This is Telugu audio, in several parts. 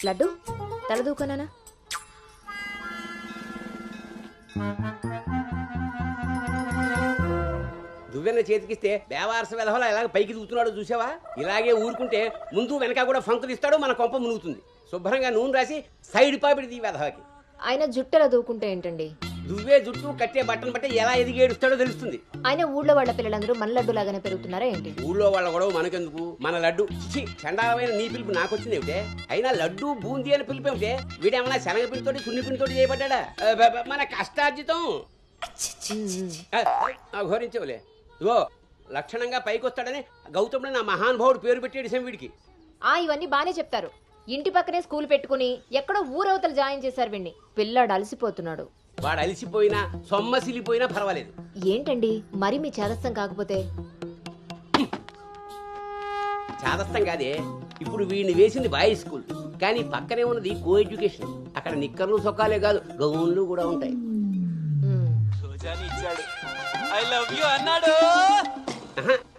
లడ్డు తలదూకనా? దువ్వెన్న చేతికిస్తే దేవారస వెధవలా ఎలాగ పైకి దూకుతున్నాడో చూసావా? ఇలాగే ఊరుకుంటే ముందు వెనక కూడా ఫంకులు ఇస్తాడు, మన కొంప మునుగుతుంది. శుభ్రంగా నూనె రాసి సైడ్ పాపిడి దీ వెధవకి. ఆయన జుట్టెలా దూకుంటే ఏంటండి? దువ్వే జుట్టు కట్టే బట్టను బట్టి ఎలా ఎదిగి ఏడుస్తాడో తెలుస్తుంది. ఆయన ఊళ్ళో వాళ్ళ పిల్లలందరూ మన లడ్డు లాగానే పెరుగుతున్నారా ఏంటి? ఊళ్ళో వాళ్ళ గొడవ మనకెందుకు? మన లడ్డు చిచి చండాలమైన నీ పిలుపు నాకొచ్చింది ఏమిటే? అయినా లడ్డు బూందీ అని పిలుపు ఏమిటే? వీడేమన్నా శనగపిండితోటి సున్నిపిండితోటి చేయబడ్డా? మన కష్టార్జితం ఘోరించవులే. ఇగో లక్షణంగా పైకొస్తాడని గౌతముడు నా మహానుభావుడు పేరు పెట్టాడు వీడికి. ఇవన్నీ బానే చెప్తారు. ఇంటి పక్కనే స్కూల్ పెట్టుకుని ఎక్కడో ఊరవతలు జాయిన్ చేశారు వీడిని. పిల్లాడు అలసిపోతున్నాడు. వాడు అలసిపోయినా సొమ్మసిలిపోయినా పర్వాలేదు. ఏంటండి మరి మీ చేదస్తం కాకపోతే? చాదస్తం కాదే, ఇప్పుడు వీడిని వేసింది బాయ్స్ స్కూల్, కానీ పక్కనే ఉన్నది కో ఎడ్యుకేషన్. అక్కడ నిక్కర్లు సొక్కాలే కాదు, గౌన్లు కూడా ఉంటాయి.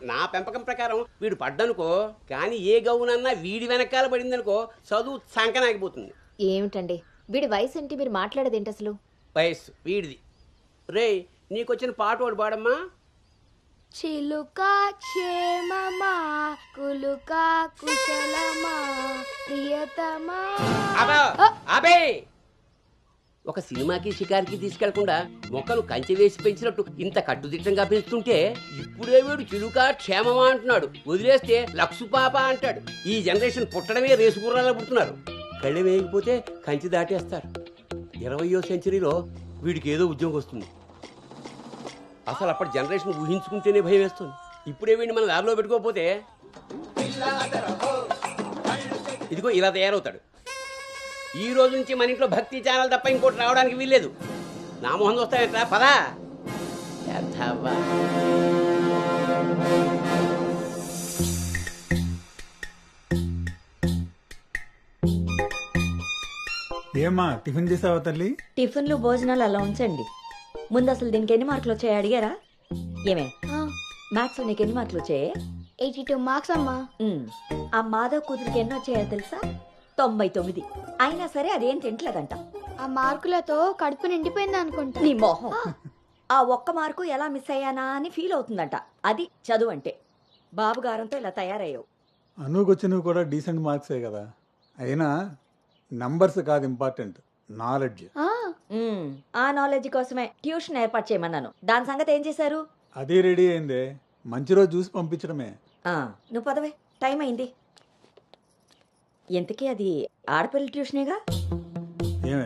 నా పెంపకం ప్రకారం వీడు పడ్డనుకో, కానీ ఏ గౌనన్నా వీడి వెనకాల పడిందనుకో చదువు సంకనాగిపోతుంది. ఏమిటండి వీడి వయసు ఏంటి? మీరు మాట్లాడేది ఏంటి అసలు? వయస్సు వీడిది. రే నీకొచ్చిన పాట వాడు పాడమ్మా. చిలుక క్షేమమా కులుక కుశలమా ప్రియతమా. అబే ఒక సినిమాకి షికారికి తీసుకెళ్లకుండా మొక్కలు కంచె వేసి పెంచినట్టు ఇంత కట్టుదిట్టంగా పెంచుతుంటే ఇప్పుడే వీడు చిలుక క్షేమమా అంటున్నాడు. వదిలేస్తే లక్సు పాప అంటాడు. ఈ జనరేషన్ పుట్టడమే రేసుగుర్రాలా పుడుతున్నారు. కళ్ళె వేయకపోతే కంచె దాటేస్తారు. 20వ సెంచరీలో వీడికి ఏదో ఉద్యోగం వస్తుంది. అసలు అప్పటి జనరేషన్ ఊహించుకుంటేనే భయం వేస్తుంది. ఇప్పుడే వీడిని మన దారిలో పెట్టుకోకపోతే ఇదిగో ఇలా తయారవుతాడు. ఈ రోజు నుంచి మన ఇంట్లో భక్తి ఛానల్ తప్ప ఇంకోటి రావడానికి వీల్లేదు. నా మొహం వస్తాయంట పదా. ఏమ్మా టిఫిన్ చేసావా తల్లి? టిఫిన్లు భోజనాలు అలా ఉంచండి. ముందు అసలు దీనికి ఎన్ని మార్కులు వచ్చాయి అడిగారా? ఏమే మ్యాథ్స్ నీకు ఎన్ని మార్కులు వచ్చాయి? 82 మార్క్స్ అమ్మా. ఆ మాధవ్ కూతురికి ఎన్ని వచ్చాయో తెలుసా? 99. అయినా సరే అదేం తింటలేదంట. ఆ మార్కులతో కడుపు నిండిపోయింది అనుకుంటా. నీ మొహం. ఆ ఒక్క మార్కు ఎలా మిస్ అయ్యానా అని ఫీల్ అవుతుందంట. అది చదువు అంటే. బాబు గారంతో ఇలా తయారయ్యావు. అనుకొచ్చినవి కూడా డీసెంట్ మార్క్సే కదా. అయినా నంబర్స్ కాదు ఇంపార్టెంట్, నాలెడ్జ్. ఆ నాలెడ్జ్ కోసమే ట్యూషన్ ఏర్పాటు చేయమన్నాను. దాని సంగతి ఏం చేశారు? అది రెడీ అయిందే, మంచి రోజు చూసి పంపించడమే. నువ్వు పదవే, టైం అయింది. ఎంతకీ అది ఆడపిల్లల ట్యూషనేగా? ఏమే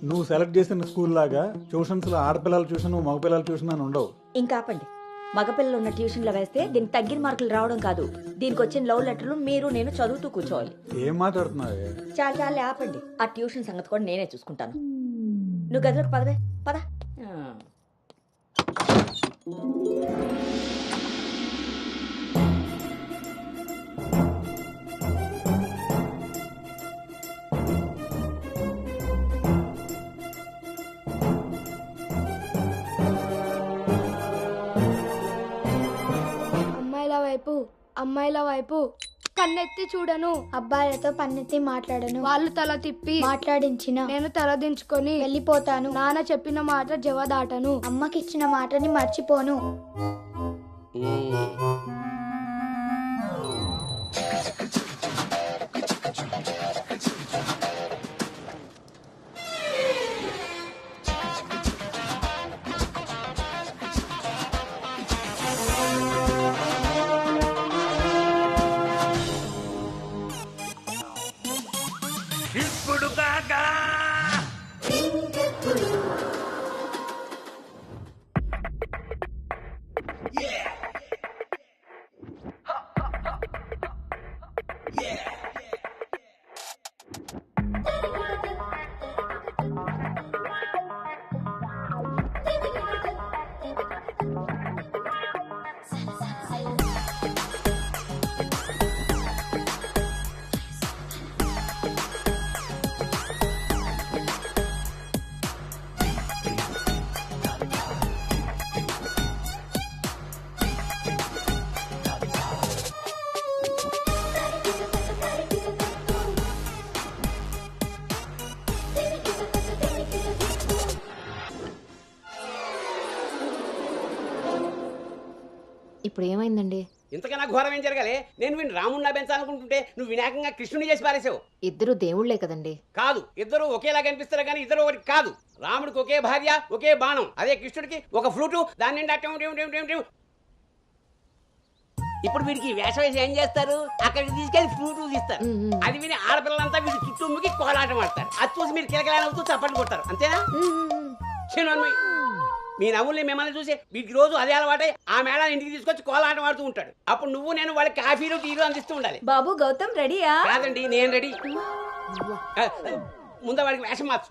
నువ్వు సెలెక్ట్ చేసిన స్కూల్ లాగా ట్యూషన్స్ లో ఆడపిల్లల ట్యూషన్ మగపిల్లల ట్యూషన్ అని ఉండవు. ఇంకా ఆపండి. మగపిల్లలు ఉన్న ట్యూషన్లో వేస్తే దీనికి తగ్గిన మార్కులు రావడం కాదు, దీనికి వచ్చిన లవ్ లెటర్లు మీరు నేను చదువుతూ కూర్చోవాలి. ఏం మాట్లాడుతున్నావే? చాలా ఆపండి. ఆ ట్యూషన్ సంగతి కూడా నేనే చూసుకుంటాను. నువ్వు గదిలోకి పదవే, పద. అమ్మాయిల వైపు కన్నెత్తి చూడను, అబ్బాయిలతో పన్నెత్తి మాట్లాడను, వాళ్ళు తల తిప్పి మాట్లాడించిన నేను తల దించుకొని వెళ్ళిపోతాను, నాన్న చెప్పిన మాట జవదాటను, అమ్మకిచ్చిన మాటని మర్చిపోను. ఇప్పుడు ఏమైందండి? ఇంతకన్నా ఘోరం ఏం జరగాలి? నేను వీడిని రాముడిలా పెంచాలనుకుంటుంటే నువ్వు వినాయకంగా కృష్ణుని చేసి పారేసావు. ఇద్దరు దేవుళ్లే కదండి. కాదు, ఇద్దరు ఒకేలా కనిపిస్తారు కానీ ఇద్దరు ఒకటి కాదు. రాముడికి ఒకే భార్య, ఒకే బాణం. అదే కృష్ణుడికి ఒక ఫ్లూటు, దాని నిండా టిమ్ టిమ్ టిమ్ టిమ్ టిమ్. ఇప్పుడు వీడికి వేషం వేసి ఏం చేస్తారు? అక్కడికి తీసుకెళ్లి ఫ్లూటు తీస్తారు. అది విని ఆడపిల్లలంతా వీడి చుట్టూ ముగి కోలాటం ఆడతారు. అది చూసి మీరు కిలకలాడుతూ చప్పట్లు కొడతారు. అంతేనా? చిన్నమ్మాయి, మీ నవ్వుల్ని మిమ్మల్ని చూసి వీటికి రోజు అదే అలవాటై ఆ మేళాన్ని ఇంటికి తీసుకొచ్చి కోలాటం ఆడుతూ ఉంటాడు. అప్పుడు నువ్వు నేను వాళ్ళకి కాఫీలు టీలు అందిస్తూ ఉండాలి. బాబు గౌతమ్ రెడీయా? కాదండి, నేను రెడీ. ముందు వాడికి వేషం మార్చు.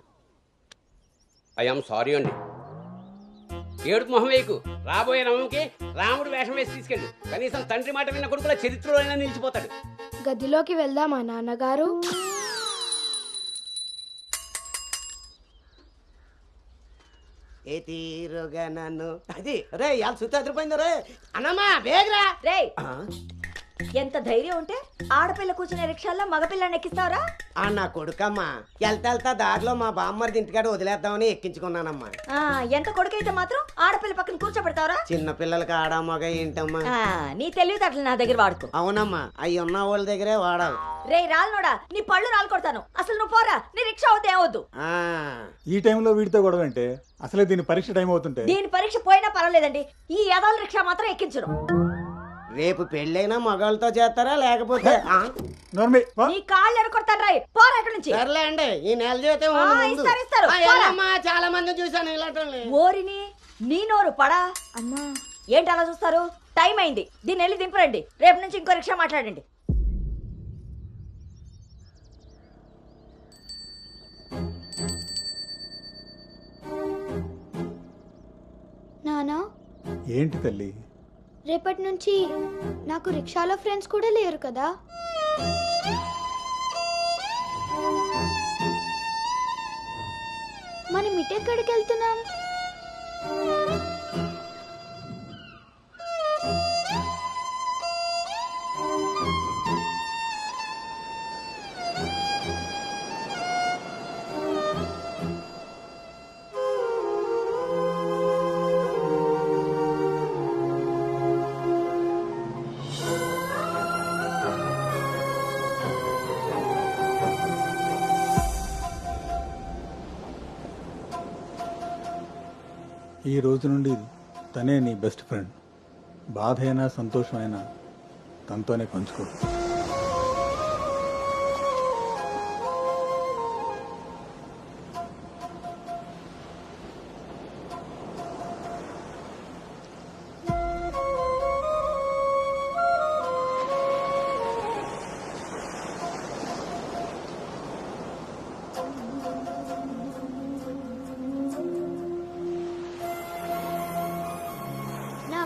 ఐఎమ్ సారీ అండి. ఏడుపు మొహం వేయకు. రాబోయే నవంకి రాముడు వేషం వేసి తీసుకెళ్ళు. కనీసం తండ్రి మాట విన్న కొడుకుల చరిత్రలో అయినా నిలిచిపోతాడు. గదిలోకి వెళ్దామా నాన్నగారు? ఏ తీరుగా నన్ను అది రే ఇవాళ సుత్తి అదిరిపోయింది రే అన్నమ్మా బేగరా రే, ఎంత ధైర్యం ఉంటే ఆడపిల్ల కూర్చునే రిక్షాల్లో మగపిల్లని ఎక్కిస్తావరా? నా కొడుకమ్మా వెళ్తా దారిలో మా బామ్మర్ది ఇంటికాడ వదిలేద్దామని ఎక్కించుకున్నానమ్మా. ఎంత కొడుకైతే మాత్రం ఆడపిల్ల పక్కన కూర్చోబెడతావరా? చిన్న పిల్లలకి ఆడా మగ ఏంటమ్మా? నీ తెలివితేటలు నా దగ్గర వాడుకో. అవునమ్మా, అవి ఉన్న వాళ్ళ దగ్గరే వాడాలి. రే రాల్నోడా, నీ పళ్ళు రాలు కొడతాను. అసలు నువ్వు పోరా, నీ రిక్షా అవుతే ఏవద్దు. ఈ టైంలో వీడితో గొడవ అంటే అసలే దీని పరీక్ష టైం అవుతుంటే. దీని పరీక్ష పోయినా పర్వాలేదండి, ఈ యదాల రిక్షా మాత్రం ఎక్కించరు. రేపు పెళ్ళైనా మగాళ్ళతో చేస్తారా లేకపోతే నీ కాళ్ళు ఎరకొడతాను రాయ్, పోరా ఇక్కడి నుంచి. సర్లే అండి, ఈ నెల జీతం ఇస్తారు. చాలా మంది చూసాను ఇలాంటి. ఓరిని నీ నోరు పడా. అమ్మా ఏంటి అలా చూస్తారు? టైం అయింది, దీన్ని వెళ్ళి దింపరండి. రేపు నుంచి ఇంకో రిక్షా మాట్లాడండి. నానా, ఏంటి తల్లి? రేపటి నుంచి నాకు రిక్షాలో ఫ్రెండ్స్ కూడా లేరు కదా? మనం ఇటెక్కడికి వెళ్తున్నాం? ఈ రోజు నుండి తనే నీ బెస్ట్ ఫ్రెండ్. బాధ అయినా సంతోషమైనా తనతోనే పంచుకో.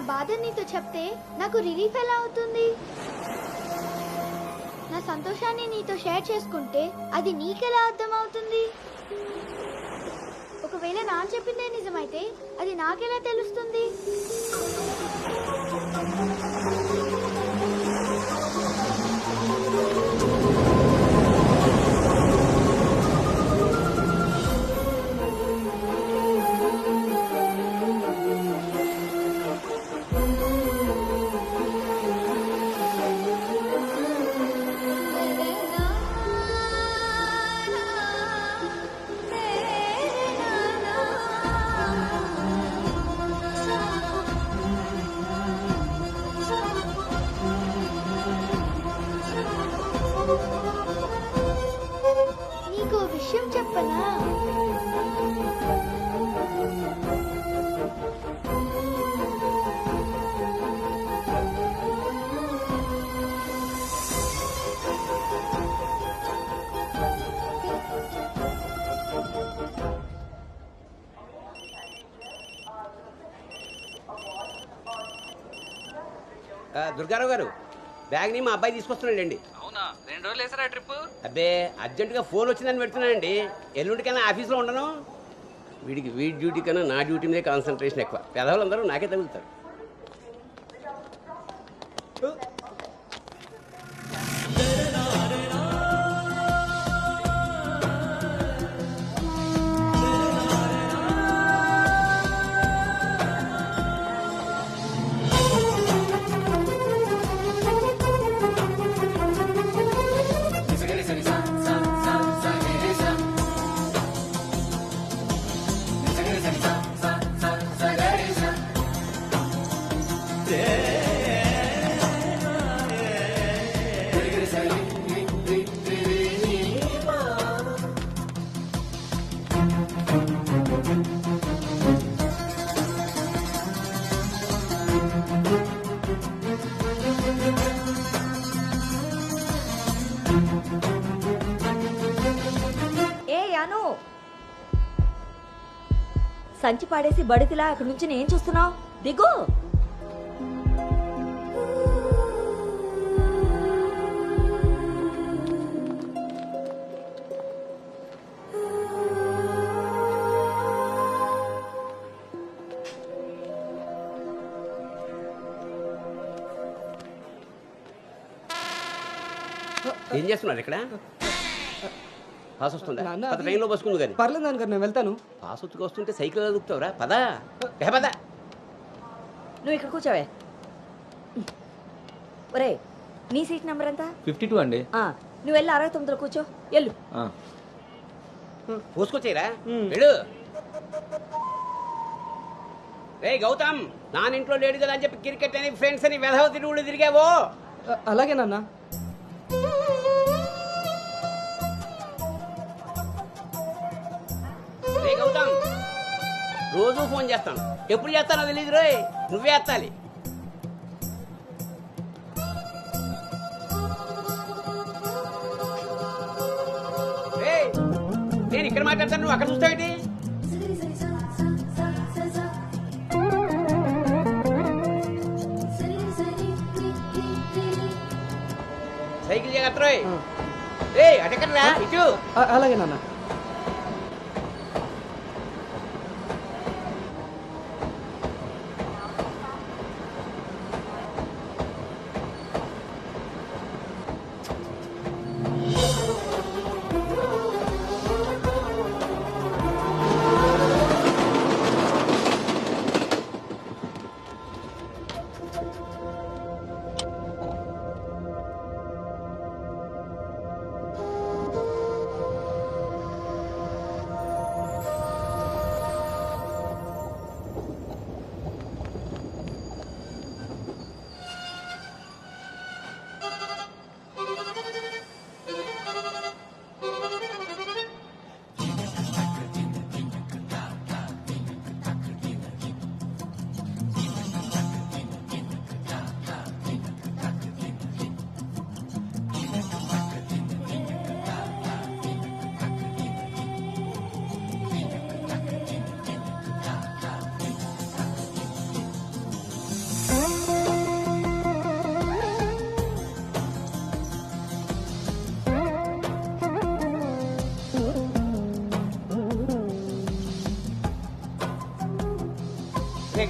బాధ నీతో చెప్తే నాకు రిలీఫ్ ఎలా అవుతుంది? నా సంతోషాన్ని నీతో షేర్ చేసుకుంటే అది నీకెలా అర్థం అవుతుంది? ఒకవేళ నాన్న చెప్పిందే నిజమైతే అది నాకెలా తెలుస్తుంది? నీకు విషయం చెప్పనా? దుర్గారావు గారు, బ్యాగ్ ని మా అబ్బాయి తీసుకొస్తున్నాడండి. అవునా, 2 రోజులు వేసారా ట్రిప్? అబ్బే, అర్జెంటుగా ఫోన్ వచ్చిందని పెడుతున్నానండి. ఎల్లుండికైనా ఆఫీస్లో ఉండను. వీడి డ్యూటీ కన్నా నా డ్యూటీ మీదే కాన్సన్ట్రేషన్ ఎక్కువ. పెదవులందరూ నాకే తగులుతారు. సంచి పాడేసి బడితిలా అక్కడి నుంచి నేను చూస్తున్నావు దిగు. ఏం చేస్తున్నారు ఇక్కడ? పాస్ వస్తుందా? నాన్న, పద ట్రైన్లో బస్సుకుంది కానీ. పర్లేదు నాన్నగారు, నేను వెళ్తాను. పాస్ వచ్చుకు వస్తుంటే సైకిల్ దూకుతావురా? పదా పదా. నువ్వు ఇక్కడ కూర్చోవే. ఒరే నీ సీట్ నెంబర్ ఎంత? 52 అండి. నువ్వు వెళ్ళి 69లో కూర్చో. వెళ్ళు. పోసుకొచ్చేరా వెళ్ళు. రే గౌతమ్, నానింట్లో లేడు కదా అని చెప్పి క్రికెట్ అని ఫ్రెండ్స్ అని వెధవ తిరుగుడు తిరిగావో. అలాగే నాన్న. రే గౌతమ్, రోజు ఫోన్ చేస్తాను, ఎప్పుడు చేస్తానో తెలియదు రోయ్, నువ్వే ఎత్తాలి. రేయ్, నేను ఇక్కడ మాట్లాడతాను, నువ్వు అక్కడ చూస్తావేంటి? సైకిల్ జాగ్రత్త రోయ్. రేయ్ అటెక్కడరా, ఇటు. అలాగే నాన్న.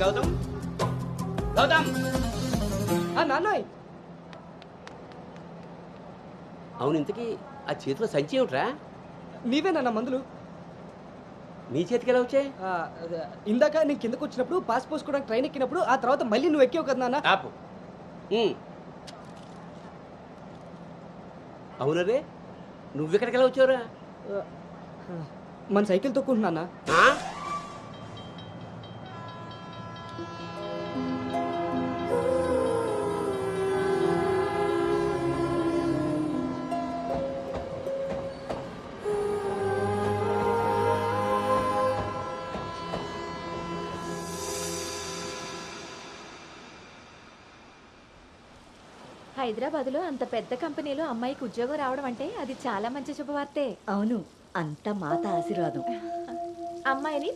గౌతమ్, గౌతమ్. నాన్నయ్, అవును, ఇంతకీ ఆ చేతిలో సంచి ఏమిట్రా? నీవే నాన్న మందులు. నీ చేతికి ఎలా వచ్చాయి? ఇందాక నేను కిందకు వచ్చినప్పుడు పాస్ పోసుకోవడానికి ట్రైన్ ఎక్కినప్పుడు, ఆ తర్వాత మళ్ళీ నువ్వు ఎక్కావు కదా నాన్న. ఆపు. అవునరే, నువ్వెక్కడికి ఎలా వచ్చావురా? మన సైకిల్ తొక్కుంటున్నా. హైదరాబాద్లో అంత పెద్ద కంపెనీలో అమ్మాయికి ఉద్యోగం రావడం అంటే అది చాలా మంచి శుభవార్తే. అవును, అంత మాత ఆశీర్వాదం. అమ్మాయిని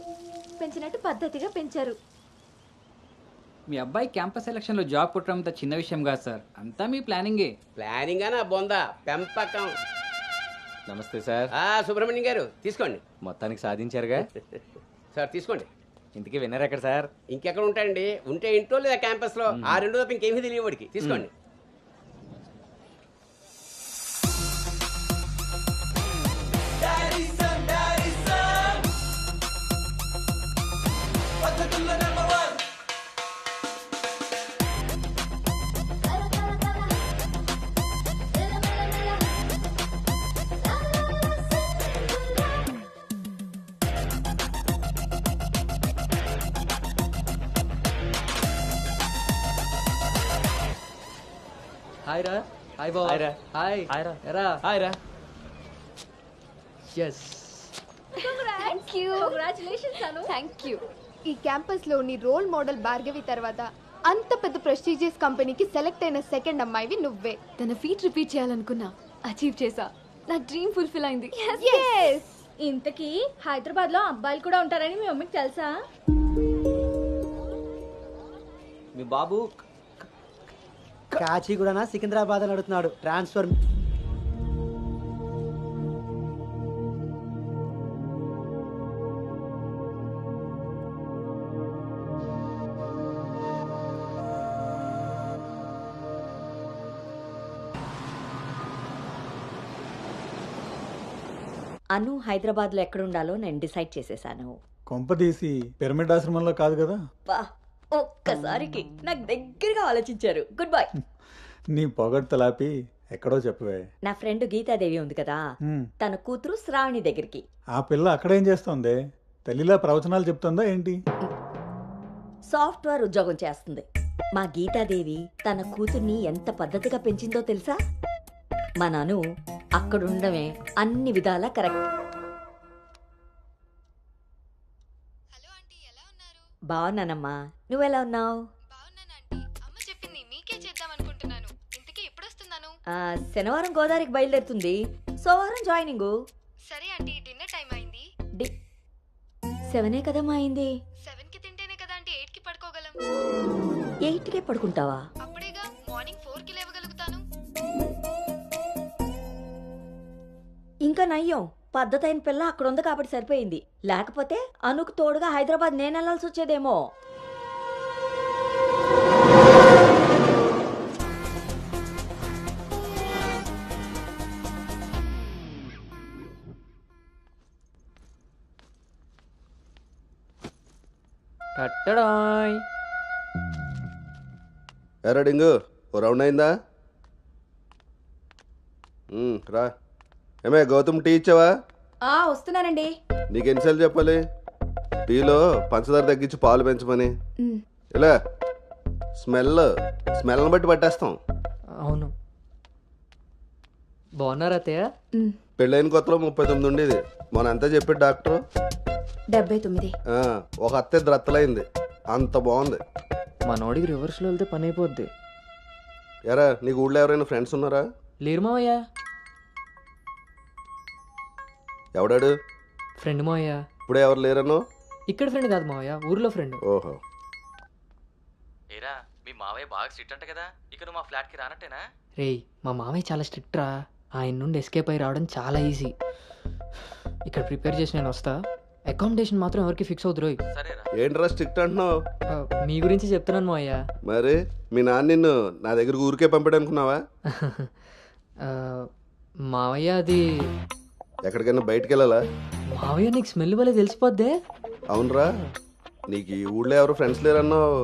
పెంచినట్టు పద్ధతిగా పెంచారు. మీ అబ్బాయి క్యాంపస్ సెలక్షన్ లో జాబ్ కొట్టడం అంత చిన్న విషయం కాదు సార్, అంతా మీ ప్లానింగే. ప్లానింగ్ అనా బొందా పెంపకం. నమస్తే సార్. సుబ్రహ్మణ్యం గారు తీసుకోండి. మొత్తానికి సాధించారుగా. సార్ తీసుకోండి. ఇంతకీ విన్నర్ ఎక్కడ సార్? ఇంకెక్కడ ఉంటాయండి, ఉంటే ఇంట్లో లేదా క్యాంపస్ లో. ఆ రెండు తప్ప ఇంకేమీ తెలియవాడికి. తీసుకోండి. హాయ్ రా. హాయ్ బావ. హాయ్ రా. హాయ్. హాయ్ రా. ఎరా. హాయ్ రా. ఎస్. Thank you. ఈ క్యాంపస్ లో నీ రోల్ మోడల్ భార్గవి తర్వాత అంత పెద్ద ప్రెస్టీజియస్ కంపెనీకి సెలెక్ట్ అయిన సెకండ్ అమ్మాయివి నువ్వే. తన ఫీట్ రిపీట్ చేయాలనుకున్నా, అచీవ్ చేసా. నా డ్రీమ్ ఫుల్ఫిల్ అయింది. ఇంతకీ హైదరాబాద్ లో అబ్బాయిలు కూడా ఉంటారని మీ మమ్మీకి తెలుసా? మీ బాబు కాచిగూడనా సికింద్రాబాద్ అని అడుగుతున్నాడు. ట్రాన్స్ఫర్. అను హైదరాబాద్లో ఎక్కడ ఉండాలో నేను డిసైడ్ చేసేసాను. కొంప తీసి పిరమిడ్ ఆశ్రమంలో కాదు కదా? వా, ఒక్కసారికి నాకు దగ్గరగా ఆలోచించారు. Good bye. నీ పొగడ్తలాపి ఎక్కడో చెప్పవే. నా ఫ్రెండ్ గీతాదేవి ఉంది కదా, హ్మ్. తన కూతురు శ్రావణి దగ్గరికి. ఆ పిల్ల అక్కడేం చేస్తోంది? తల్లిలా ప్రవచనాలు చెప్తుందా ఏంటి? సాఫ్ట్వేర్ ఉద్యోగం చేస్తుంది. మా గీతాదేవి తన కూతుర్ని ఎంత పద్ధతిగా పెంచిందో తెలుసా? మా నాను అక్కడుండమే అన్ని విధాలా కరెక్ట్. హలో ఆంటీ, ఎలా ఉన్నారు? బాగున్నానమ్మా, నువ్వెలా ఉన్నావు? బాగున్నాను ఆంటీ. అమ్మ చెప్పింది మీకే చేద్దాం అనుకుంటున్నాను. ఇంతకీ ఎప్పుడు వస్తున్నాను? శనివారం గోదావరికి బయలుదేరుతుంది, సోమవారం జాయినింగ్. సరే ఆంటీ, డిన్నర్ టైం అయింది. 7 కదమ్మా అయింది. 7కి తింటేనే కదా ఆంటీ 8కి పడుకోగలం. 8కే పడుకుంటావా? అప్పుడేగా మార్నింగ్ 4కి లేవగలుగుతాను. ఇంకా నయ్యం, పద్ధతైన పిల్ల అక్కడ ఉంది కాబట్టి సరిపోయింది. లేకపోతే అనుకు తోడుగా హైదరాబాద్ నేను వెళ్లాల్సి వచ్చేదేమో. కట్టడాయ్. ఎరా డింగు, ఓ రౌండ్ అయిందా? రా. ఏమే గౌతమ్, టీ ఇచ్చావా? వస్తున్నానండి. నీకు ఎన్నిసార్లు చెప్పాలి టీలో పంచదార తగ్గించి పాలు పెంచమని? ఇలా స్మెల్ని బట్టి పట్టేస్తాం. అవును. బాగున్నారా అత్తయ్య? పెళ్ళైన కొత్తలో 39 ఉండేది. మొన్న అంతా చెప్పాడు డాక్టర్. 79. ఒక అత్తే ద్రత్తలైంది. అంత బాగుంది. మనోడికి రివర్స్లో వెళ్తే పని అయిపోద్ది. ఎరా, నీకు ఊళ్ళో ఎవరైనా ఫ్రెండ్స్ ఉన్నారా? లేరు మావయ్య. ఎవడాడు? ఫ్రెండ్ మావయ్య. ఇప్పుడే ఎవరు లేరను? ఇక్కడ ఫ్రెండ్ కాదు మావయ్య, ఊర్లో ఫ్రెండ్. ఓహో. ఏరా మీ మావయ్య బాగా స్ట్రిక్ట్ అంట కదా, ఇక నువ్వు మా ఫ్లాట్కి రానట్టేనా? రేయ్, మా మావయ్య చాలా స్ట్రిక్ట్ రా. ఆయన నుండి ఎస్కేప్ అయి రావడం చాలా ఈజీ. ఇక్కడ ప్రిపేర్ చేసి నేను వస్తా. అకామిడేషన్ మాత్రం ఎవరికి ఫిక్స్ అవుతురు. సరేరా. ఏంట్రా స్ట్రిక్ట్ అంటున్నావు? మీ గురించి చెప్తున్నాను మావయ్య. మరి మీ నాన్న నిన్ను నా దగ్గర ఊరికే పంపాడు అనుకున్నావా? మావయ్య అది ఎక్కడికైనా బయటికి వెళ్ళాలా? మావయ్య నీకు స్మెల్ వల్ల తెలిసిపోద్దే. అవునరా, నీకు ఈ ఊళ్ళో ఎవరు ఫ్రెండ్స్ లేరన్నావు.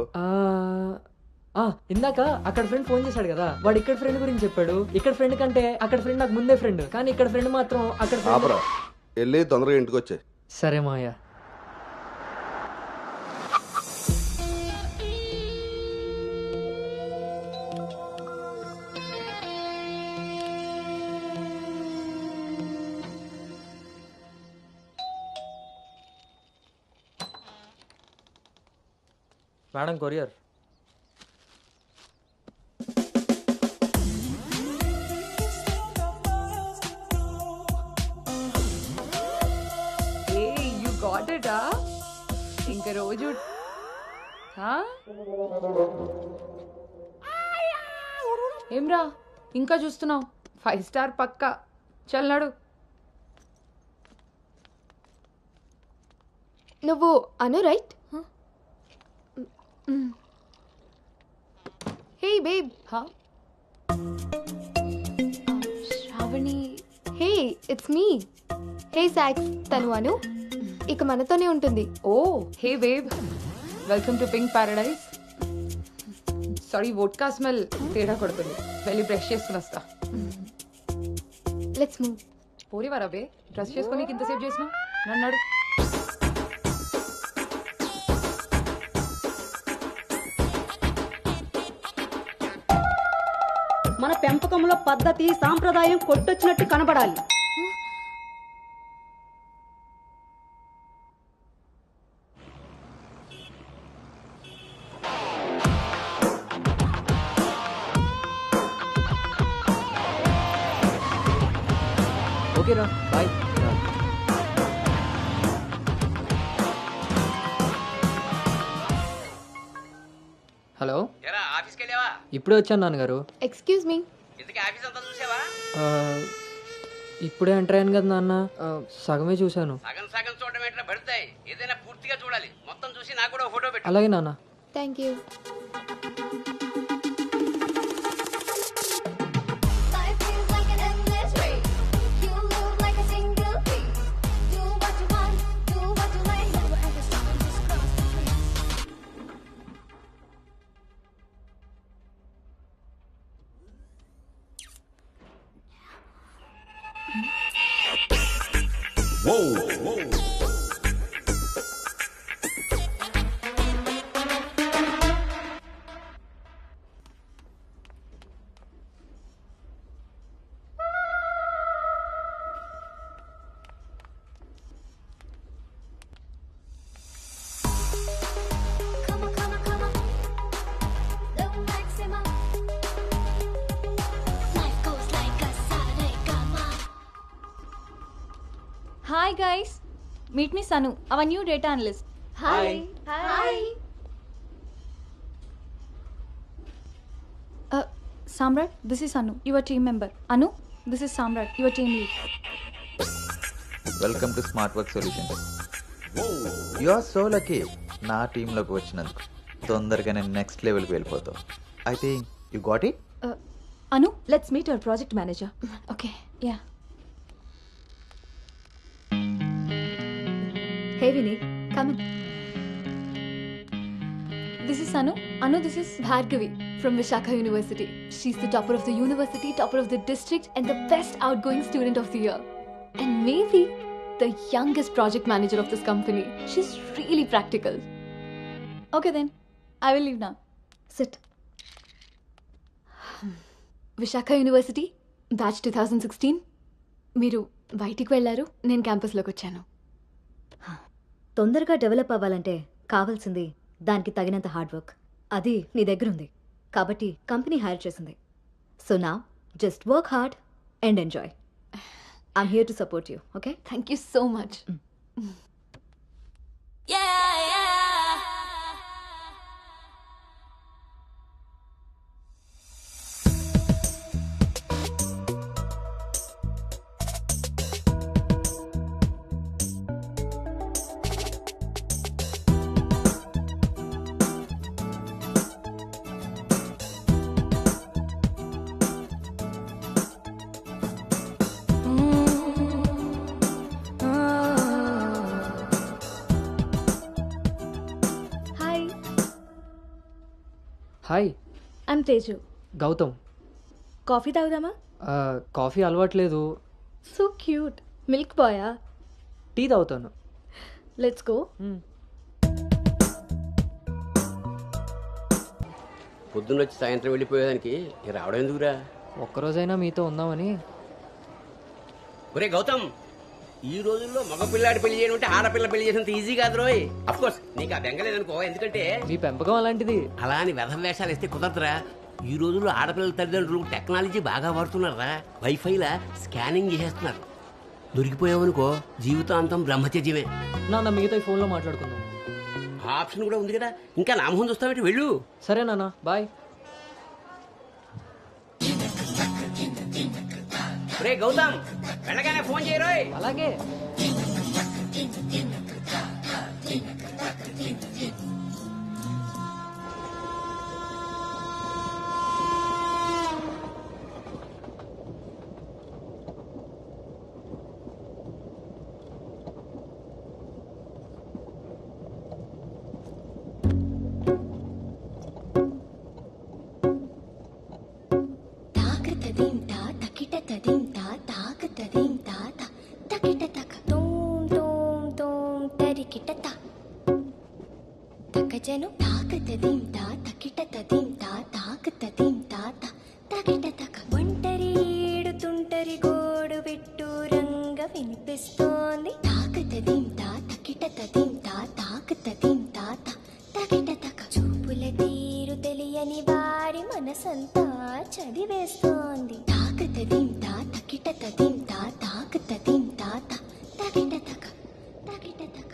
ఇందాక అక్కడ ఫ్రెండ్ ఫోన్ చేశాడు కదా, వాడు ఇక్కడ ఫ్రెండ్ గురించి చెప్పాడు. ఇక్కడ ఫ్రెండ్ కంటే అక్కడ ఫ్రెండ్ నాకు ముందే ఫ్రెండ్, కానీ ఇక్కడ ఫ్రెండ్ మాత్రం అక్కడ ఆపరా, వెళ్ళి తొందరగా ఇంటికి వచ్చే. సరే మావయ్య. Madam courier. ఇంకా రోజు ఏమ్రా ఇంకా చూస్తున్నావు? 5 స్టార్ పక్కా. చల్నాడు. నువ్వు Anu right? Hey babe. Shravani. Hey, it's me. Hey సాక్స్, తను అను. ఇక మనతోనే ఉంటుంది. Oh hey babe, welcome to pink paradise. Sorry, vodka smell తేడా కొడుతుంది. వెళ్ళి బ్రష్ చేసుకుని వస్తా. Let's move. పోరివారా బే, డ్రెస్ చేసుకొని ఇంతసేపు చేసిన నన్నాడు. మన పెంపకంలో పద్ధతి సాంప్రదాయం కొట్టొచ్చినట్టు కనబడాలి. ఓకేరా, బాయ్. ఇప్పుడే వచ్చాను నాన్నగారు. Excuse me. ఇంతకీ ఆఫీస్ అంతా చూసావా? ఆ, ఇప్పుడే ఎంటర్ అయ్యాను కదా నాన్న, సగమే చూశాను. సగం సగం చూడడం ఎట్లా పడతాయి, ఏదైనా పూర్తిగా చూడాలి. మొత్తం చూసి నాకు కూడా ఫోటో పెట్టు. అలాగే నాన్న. Thank you. Hi guys, meet me Sanu, our new data analyst. Hi. Hi. Samrat, this is Anu, your team member. Anu, this is Samrat, your team lead. Welcome to smart work solutions. You are so lucky నా టీంలోకి వచ్చినందుకు. తొందరగా నేను నెక్స్ట్ లెవెల్కి వెళ్ళిపోతావు. I think you got it. Anu, let's meet our project manager. Okay, yeah. Hey Vinny, come in. This is Anu. Anu, this is Bhargavi from Vishakha University. She's the topper of the university, topper of the district, and the best outgoing student of the year. And maybe the youngest project manager of this company. She's really practical. Okay then, I will leave now. Sit. Vishakha University, batch 2016. మీరు బయటికి వెళ్ళారు, నేను క్యాంపస్లోకి వచ్చాను. తొందరగా డెవలప్ అవ్వాలంటే కావాల్సింది దానికి తగినంత హార్డ్ వర్క్. అది నీ దగ్గర ఉంది కాబట్టి కంపెనీ హైర్ చేసింది. సో నా just work hard and enjoy. I'm here to support you. Okay, thank you so much. Hi, I'm Teju. Gautam. Coffee తాగుదామా? కాఫీ అలవాట్లేదు. So cute. మిల్క్ బాయా? టీ తాగుతాను. Let's go. పొద్దున్నొచ్చి సాయంత్రం వెళ్ళిపోయేదానికి రావడం ఎందుకురా? ఒక్కరోజైనా మీతో ఉందామని. ఒరే గౌతమ్, ఈ రోజుల్లో మగ పిల్లాడి పెళ్లి చేయడం అంటే ఆడపిల్ల పెళ్లి చేసినంత ఈజీ కాదు రోయ్. అఫ్ కోర్స్ నీకు ఆ బెంగలేదనుకో, ఎందుకంటే మీ పెంపకం అలాంటిది. అలా అని వ్యధ వేషాలు వేస్తే కుదరదురా. ఈ రోజుల్లో ఆడపిల్లల తల్లిదండ్రులు టెక్నాలజీ బాగా వాడుతున్నారా. వైఫైలా స్కానింగ్ చేసేస్తున్నారు. దొరికిపోయావనుకో జీవితాంతం బ్రహ్మచర్యమే. నాన్న మిగతా ఫోన్లో మాట్లాడుకుందాం. ఆ ఆప్షన్ కూడా ఉంది కదా. ఇంకా నా మొహం చూస్తావేంటి, వెళ్ళు. సరే నాన్న, బాయ్. రే గౌతమ్, వెళ్ళగానే ఫోన్ చేయరోయ్. అలాగే. జను తాకతదీం తా తకిటతదీం తా తాకతదీం తా తకిటతక ఒంటరి ఏడుతుంటరి గోడు పెట్టు రంగ వినిపిస్తోంది. తాకతదీం తా తకిటతదీం తా తాకతదీం తా తకిటతక చూపుల తీరు తెలియని వారి మనసంతా చదివేస్తోంది. తాకతదీం తా తకిటతదీం తా తాకతదీం తా తకిటతక తకిటతక.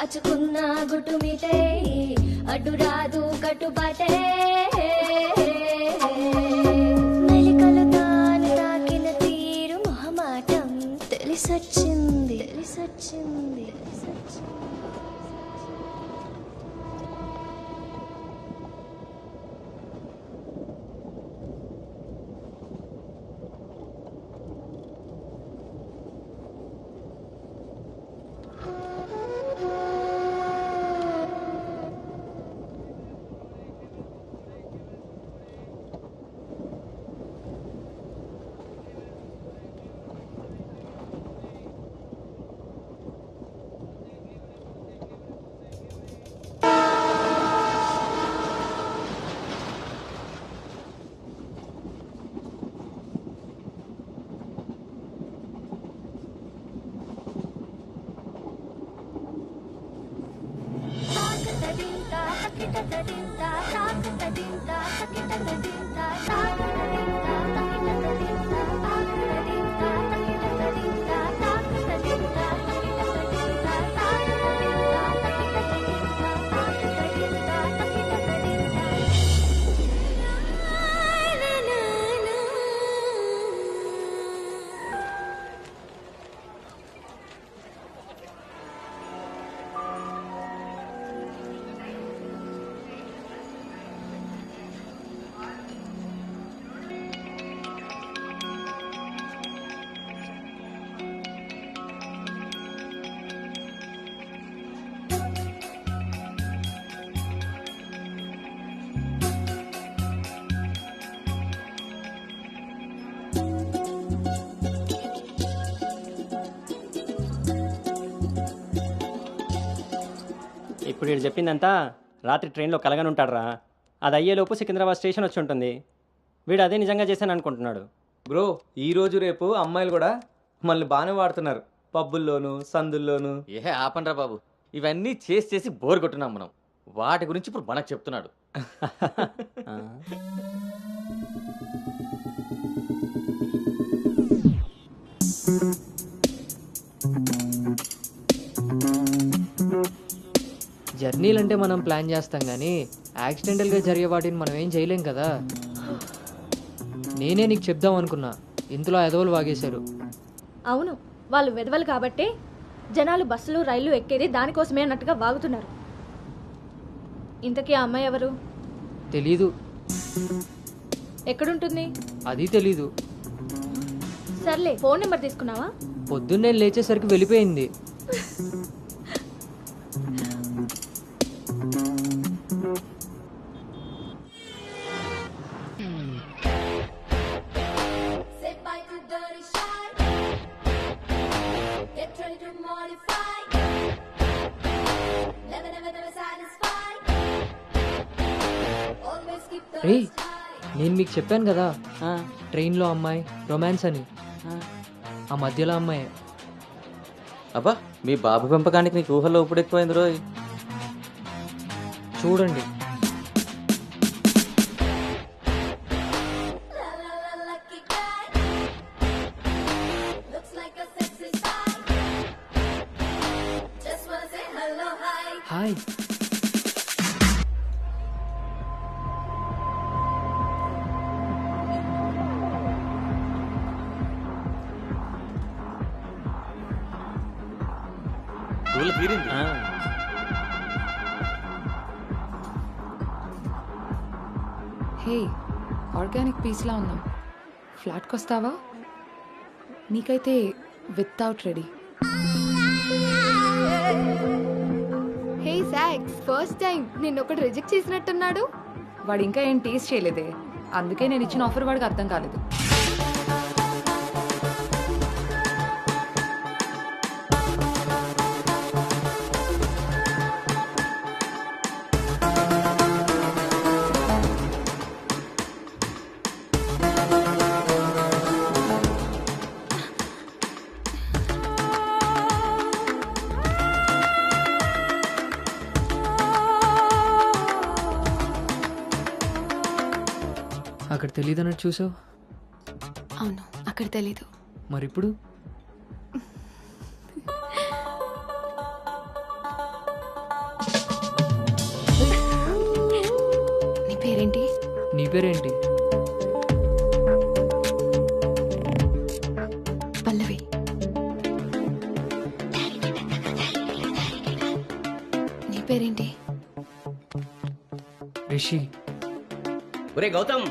దాచుకున్న గుటుమిటే అడ్డు రాదు కట్టుబాటే మెలికలు తాను తాకిన తీరు మొహమాటం తెలిసొచ్చింది తెలిసొచ్చింది ఇప్పుడు వీడు చెప్పిందంతా రాత్రి ట్రైన్లో కలగని ఉంటాడురా. అది అయ్యేలోపు సికింద్రాబాద్ స్టేషన్ వచ్చి ఉంటుంది. వీడు అదే నిజంగా చేశాను అనుకుంటున్నాడు. బ్రో ఈ రోజు రేపు అమ్మాయిలు కూడా మళ్ళీ బాగానే వాడుతున్నారు, పబ్బుల్లోను సందుల్లోను. ఏ ఆపండ్రా బాబు, ఇవన్నీ చేసి చేసి బోర్ కొట్టున్నాం మనం. వాటి గురించి ఇప్పుడు మనకు చెప్తున్నాడు. జర్నీలు అంటే మనం ప్లాన్ చేస్తాం కానీ యాక్సిడెంటల్గా జరిగే వాటిని మనం ఏం చేయలేం కదా. నేనే నీకు చెప్దాం అనుకున్నా, ఇంతలో ఎదవలు వాగేశారు. అవును, వాళ్ళు వెదవలు కాబట్టే జనాలు బస్సులు రైళ్లు ఎక్కేది దానికోసమే అన్నట్టుగా వాగుతున్నారు. ఇంతకీ ఆ అమ్మాయి ఎవరు? తెలీదు. ఎక్కడుంటుంది? అది తెలీదు. సర్లే, ఫోన్ నెంబర్ తీసుకున్నావా? పొద్దున్నే లేచేసరికి వెళ్ళిపోయింది. రే, నేను మీకు చెప్పాను కదా ట్రైన్లో అమ్మాయి రొమాన్స్ అని. ఆ మధ్యలో అమ్మాయి. అబ్బా, మీ బాబు పెంపకానికి నీకు ఊహలో ఇప్పుడు ఎక్కువైంది రోయ్. చూడండి. హాయ్. హే, ఆర్గానిక్ పీస్లా ఉన్నాం. ఫ్లాట్కి వస్తావా? నీకైతే వితౌట్ రెడీ. హే సాక్స్, ఫస్ట్ టైం నిన్న ఒకటి రిజెక్ట్ చేసినట్టున్నాడు. వాడు ఇంకా ఏం టేస్ట్ చేయలేదే, అందుకే నేను ఇచ్చిన ఆఫర్ వాడికి అర్థం కాలేదు. అక్కడ తెలీదన్నట్టు చూసావు. అవును, అక్కడ తెలీదు. మరి ఇప్పుడు నీ పేరేంటి? పల్లవి. నీ పేరేంటి? రిషి. ఒరే గౌతమ్,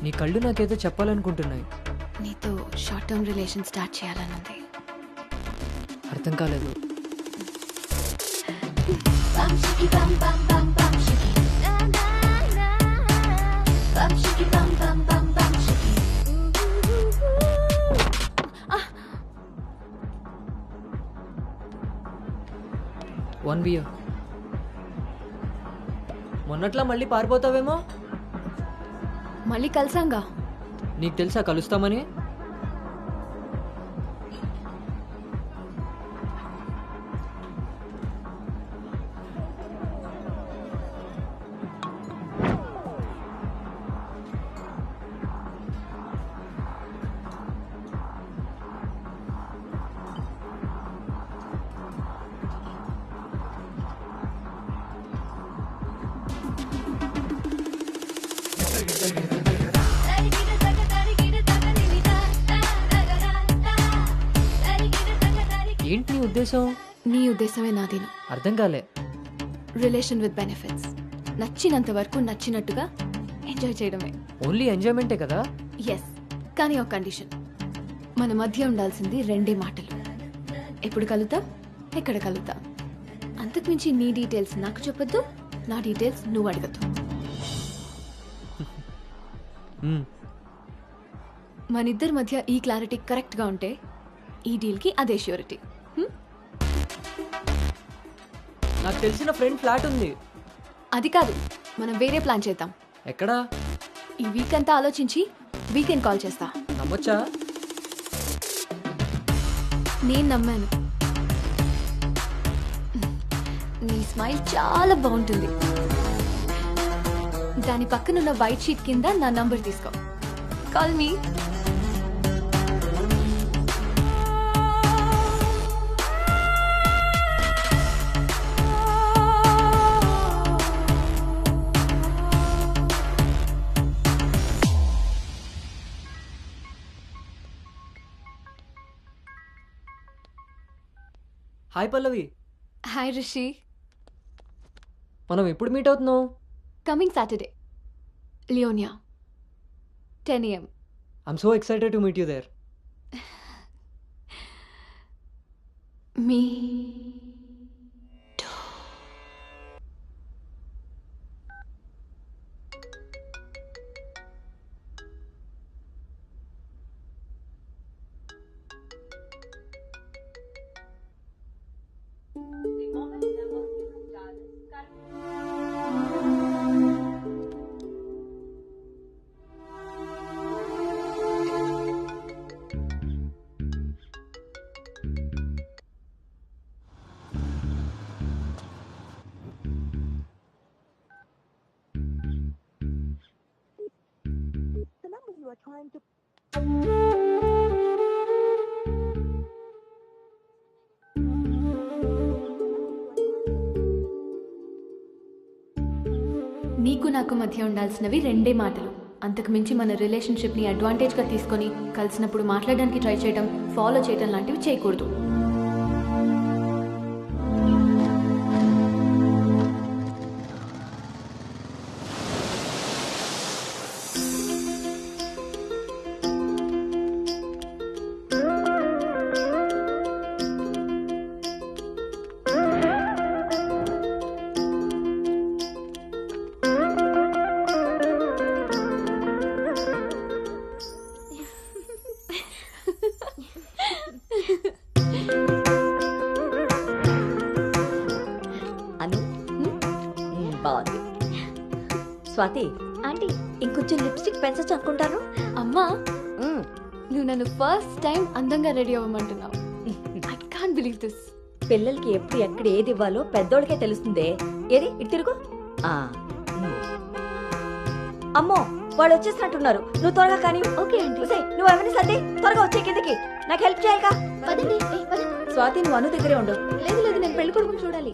నీ కళ్ళు నాకేదో చెప్పాలనుకుంటున్నాయి. నీతో షార్ట్ టర్మ్ రిలేషన్ స్టార్ట్ చేయాలనుంది. అర్థం కాలేదు. One beer. మొన్నట్లా మళ్ళీ పారిపోతావేమో. మళ్ళీ కలిసాంగా. నీకు తెలుసా కలుస్తామని? ఏంటి నీ ఉద్దేశం? నీ ఉద్దేశమే నాదేను. అర్థం కాలే. Relation with benefits. నచ్చినంత వరకు నచ్చినట్టుగా ఎంజాయ్ చేయడమే. ఓన్లీ ఎంజాయ్మెంటే కదా? ఎస్, కానీ ఒక కండిషన్. మన మధ్య ఉండాల్సింది 2 మాటలు. ఎప్పుడు కలుద్దాం, ఎక్కడ కలుద్దాం. అంతకుమించి నీ డీటెయిల్స్ నాకు చెప్పొద్దు, నా డీటెయిల్స్ నువ్వు అడగద్దు. మనిద్దరి మధ్య ఈ క్లారిటీ కరెక్ట్గా ఉంటే ఈ డీల్కి అదే ష్యూరిటీ. నాకు తెలిసిన ఫ్రెండ్ ఫ్లాట్ ఉంది. అది కాదు, మనం వేరే ప్లాన్ చేద్దాం. ఎక్కడా? ఈ వీక్ అంతా ఆలోచించి వీకెండ్ కాల్ చేస్తా. నమ్మొచ్చా? నేను నమ్మాను. నీ స్మైల్ చాలా బాగుంటుంది. దాని పక్కనున్న వైట్ షీట్ కింద నా నంబర్ తీసుకో. Call me. Hi Pallavi. Hi Rishi. మనం ఎప్పుడు మీట్ అవుతున్నాం? Coming Saturday, Leonia, 10 AM. I'm so excited to meet you there. మీ నీకు నాకు మధ్య ఉండాల్సినవి 2 మాటలు. అంతకు మించి మన రిలేషన్షిప్ని అడ్వాంటేజ్గా తీసుకొని కలిసినప్పుడు మాట్లాడడానికి ట్రై చేయడం, ఫాలో చేయడం లాంటివి చేయకూడదు. బాగుంది. స్వాతి ఆంటీ, ఇంకొంచెం లిప్స్టిక్ పెంచచ్చు అనుకుంటాను. అమ్మా, నువ్వు నన్ను ఫస్ట్ టైం అందంగా రెడీ అవ్వమంటున్నావు. I can't believe this. పిల్లలకి ఎప్పుడు ఎక్కడ ఏది ఇవ్వాలో పెద్దోళ్ళకే తెలుస్తుందే. ఏది ఇటు తిరుగు. అమ్మో, వాళ్ళు వచ్చేసినట్టున్నారు. నువ్వు త్వరగా కానీ. ఓకే అండి. నువ్వు అవన్నీ సర్ది త్వరగా వచ్చే కిందకి. నాకు హెల్ప్ చేయాలిగా. పదండి. స్వాతి నువ్వు అను దగ్గరే ఉండు. లేదు లేదు, నేను పెళ్లి కొడుకుని చూడాలి.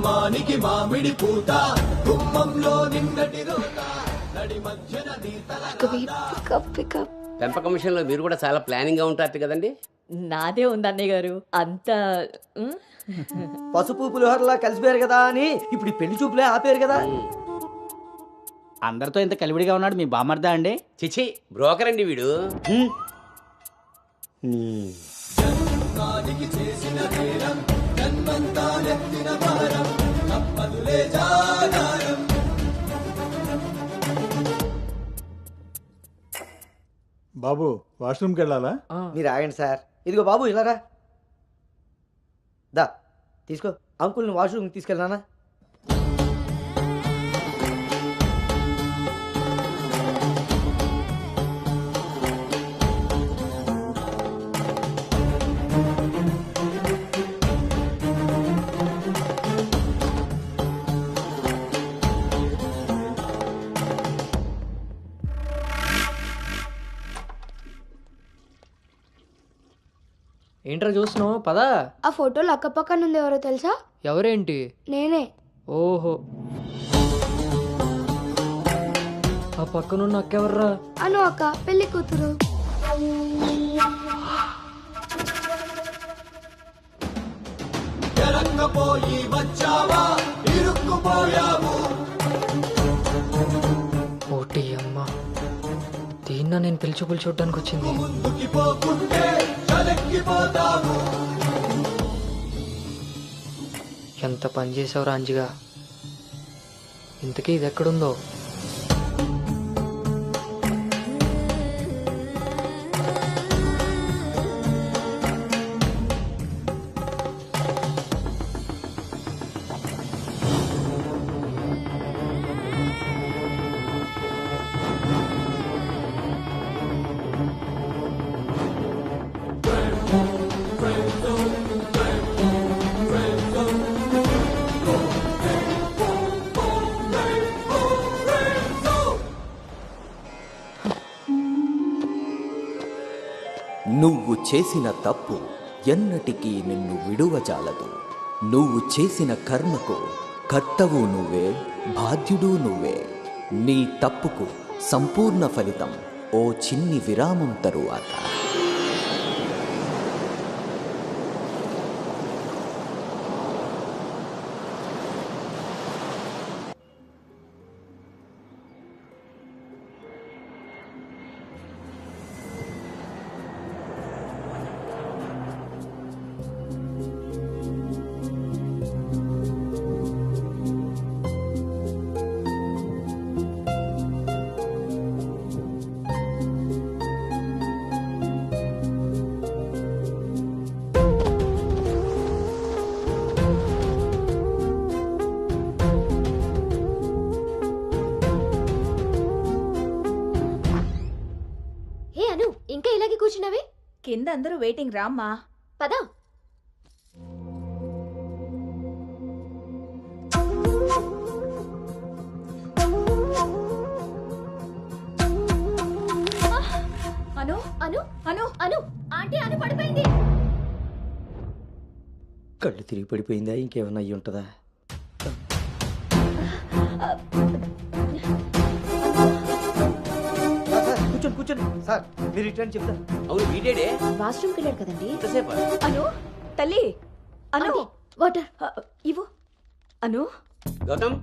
మానికి మామిడి పూత గుమ్మంలో నిన్నటి రోత నడి మధ్యన పెంపకం విషయంలో మీరు కూడా చాలా ప్లానింగ్ గా ఉంటారు కదండి. నాదే ఉంది అన్నయ్య గారు అంత. పసుపు పులిహోరలా కలిసిపోయారు కదా అని ఇప్పుడు ఈ పెళ్లి చూపులే ఆపేరు కదా. అందరితో ఇంత కలివిడిగా ఉన్నాడు మీ బామర్దా అండి? చిచి బ్రోకర్ అండి వీడు. చేసిన నేరం జన్మంతా నెత్తిన భారం తప్పదులే జాగారం. బాబు వాష్రూమ్కి వెళ్ళాలా? మీరు ఆగండి సార్. ఇదిగో బాబు ఇలారా. దా తీసుకో. అంకుల్ని వాష్రూమ్కి తీసుకెళ్ళానా? ఏంట్రా చూస్తున్నావు? పదా. ఆ ఫోటోలు అక్క పక్కన ఉంది, ఎవరో తెలుసా? ఎవరేంటి? నేనే. ఓహో, ఆ పక్కనున్న అక్కెవర్రా? అను అక్క, పెళ్లి కూతురు. ఎరక్కపోయి వచ్చావా ఇరుక్కుపోయావు. ఓటి అమ్మ, దీన్న నేను పిలిచి చూడడానికి వచ్చింది. ముందుకి పోకుంటే చలెక్కిపోతావు. ఎంత పని చేసావు రాంజిగా. ఇంతకీ ఇది ఎక్కడుందో? నువ్వు చేసిన తప్పు ఎన్నటికీ నిన్ను విడువజాలదు. నువ్వు చేసిన కర్మకు కర్తవు నువ్వే, బాధ్యుడు నువ్వే. నీ తప్పుకు సంపూర్ణ ఫలితం ఓ చిన్ని విరామం తరువాత. ఇంకా ఇలాగే కూర్చున్నావే? కింద అందరూ వెయిటింగ్, రామ్మా. పదా. అను అను అను అను ఆంటీ, అను పడిపోయింది. కళ్ళు తిరిగి పడిపోయిందా? ఇంకేమన్నా అయ్యి ఉంటుందా? కూర్చోండి కూర్చోండి సార్, మీరు రిటర్న్ చెప్తారు. అవును వీడేడే వాష్రూమ్కి వెళ్ళాడు కదండి. ఎంతసేపు? అను తల్లి, అను వాటర్ ఇవ్వు. అను గౌతమ్,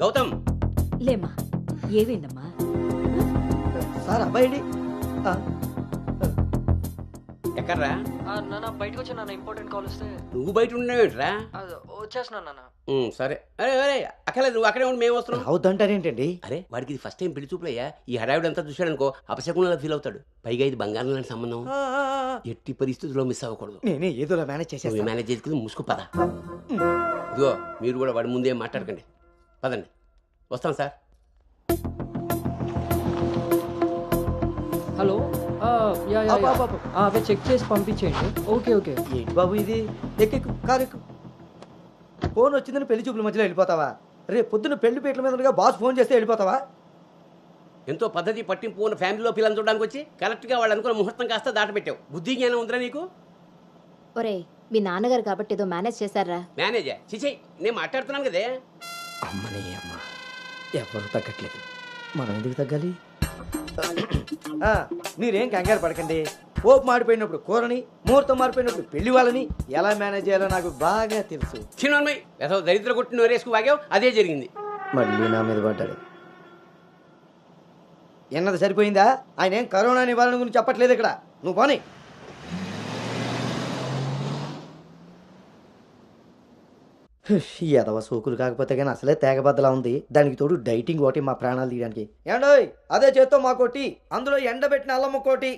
గౌతమ్ లేమ్మా. ఏమైందమ్మా? సార్ అబ్బాయి ఎక్కడ్రా? నాన్న బయటకు వచ్చా నాన్న, ఇంపార్టెంట్ కాల్ వస్తే. నువ్వు బయట ఉండేవేంట్రా? వచ్చేస్తున్నా నాన్న. సరే. అరే అరే అక్కర్లేదు, నువ్వు అక్కడే ఉండి మేము వస్తున్నాం. అవుతుంటారేంటండి? అరే వాడికి ఇది ఫస్ట్ టైం పెళ్లి చూపులయ్యా. ఈ హడావిడి అంతా చూశాడనుకో అపశకునంలా ఫీల్ అవుతాడు. పైగా ఇది బంగారం లాంటి సంబంధం, ఎట్టి పరిస్థితుల్లో మిస్ అవ్వకూడదు. నేనే ఏదోలా మేనేజ్ చేసేస్తాను. మేనేజ్ చేసుకుని ముసుకు పద. ఇదిగో మీరు కూడా వాడి ముందే మాట్లాడకండి. పదండి, వస్తాం సార్. హలో అవే చెక్ చేసి పంపించేయండి. Okay okay. ఏంటి బాబు ఇది? ఎక్కెక్కు, కారు ఎక్కు. ఫోన్ వచ్చిందని పెళ్లి చూపుల మధ్యలో వెళ్ళిపోతావా? రేపు పొద్దున్న పెళ్లి పీటల మీదగా బాస్ ఫోన్ చేస్తే వెళ్ళిపోతావా? ఎంతో పద్ధతి పట్టింపు ఉన్న ఫ్యామిలీలో పిల్లలు చూడడానికి వచ్చి కరెక్ట్గా వాళ్ళు అనుకున్న ముహూర్తం కాస్త దాటపెట్టావు. బుద్ధి జ్ఞానం ఉందిరా నీకు? ఒరే మీ నాన్నగారు కాబట్టి ఏదో మేనేజ్ చేశారా? మేనేజా? చిచే, నేను మాట్లాడుతున్నాను కదే. అమ్మని అమ్మ, ఎవరు తగ్గట్లేదు, మనం ఎందుకు తగ్గాలి? మీరేం కంగారు పడకండి. పోపు మాడిపోయినప్పుడు కూరని, ముహూర్తం మారిపోయినప్పుడు పెళ్లి వాళ్ళని ఎలా మేనేజ్ చేయాలో నాకు బాగా తెలుసు. చిన్నమ్మాయి ఏదో దరిద్ర కొట్టి నోరేసుకు వాగావు, అదే జరిగింది. మళ్ళీ నా మీద పడ్డాడు. ఎన్నది సరిపోయిందా? ఆయన ఏం కరోనా నివారణ గురించి చెప్పట్లేదు ఇక్కడ. నువ్వు పోనీ. ఈ ఎదవ సోకులు కాకపోతే కానీ అసలే తేగబద్దలా ఉంది. దానికి తోడు డైటింగ్ ఒకటి మా ప్రాణాలు తీయడానికి. ఏండోయ్ అదే చేత్తో మా కోటి, అందులో ఎండబెట్టిన అల్లమ్మ కోటి.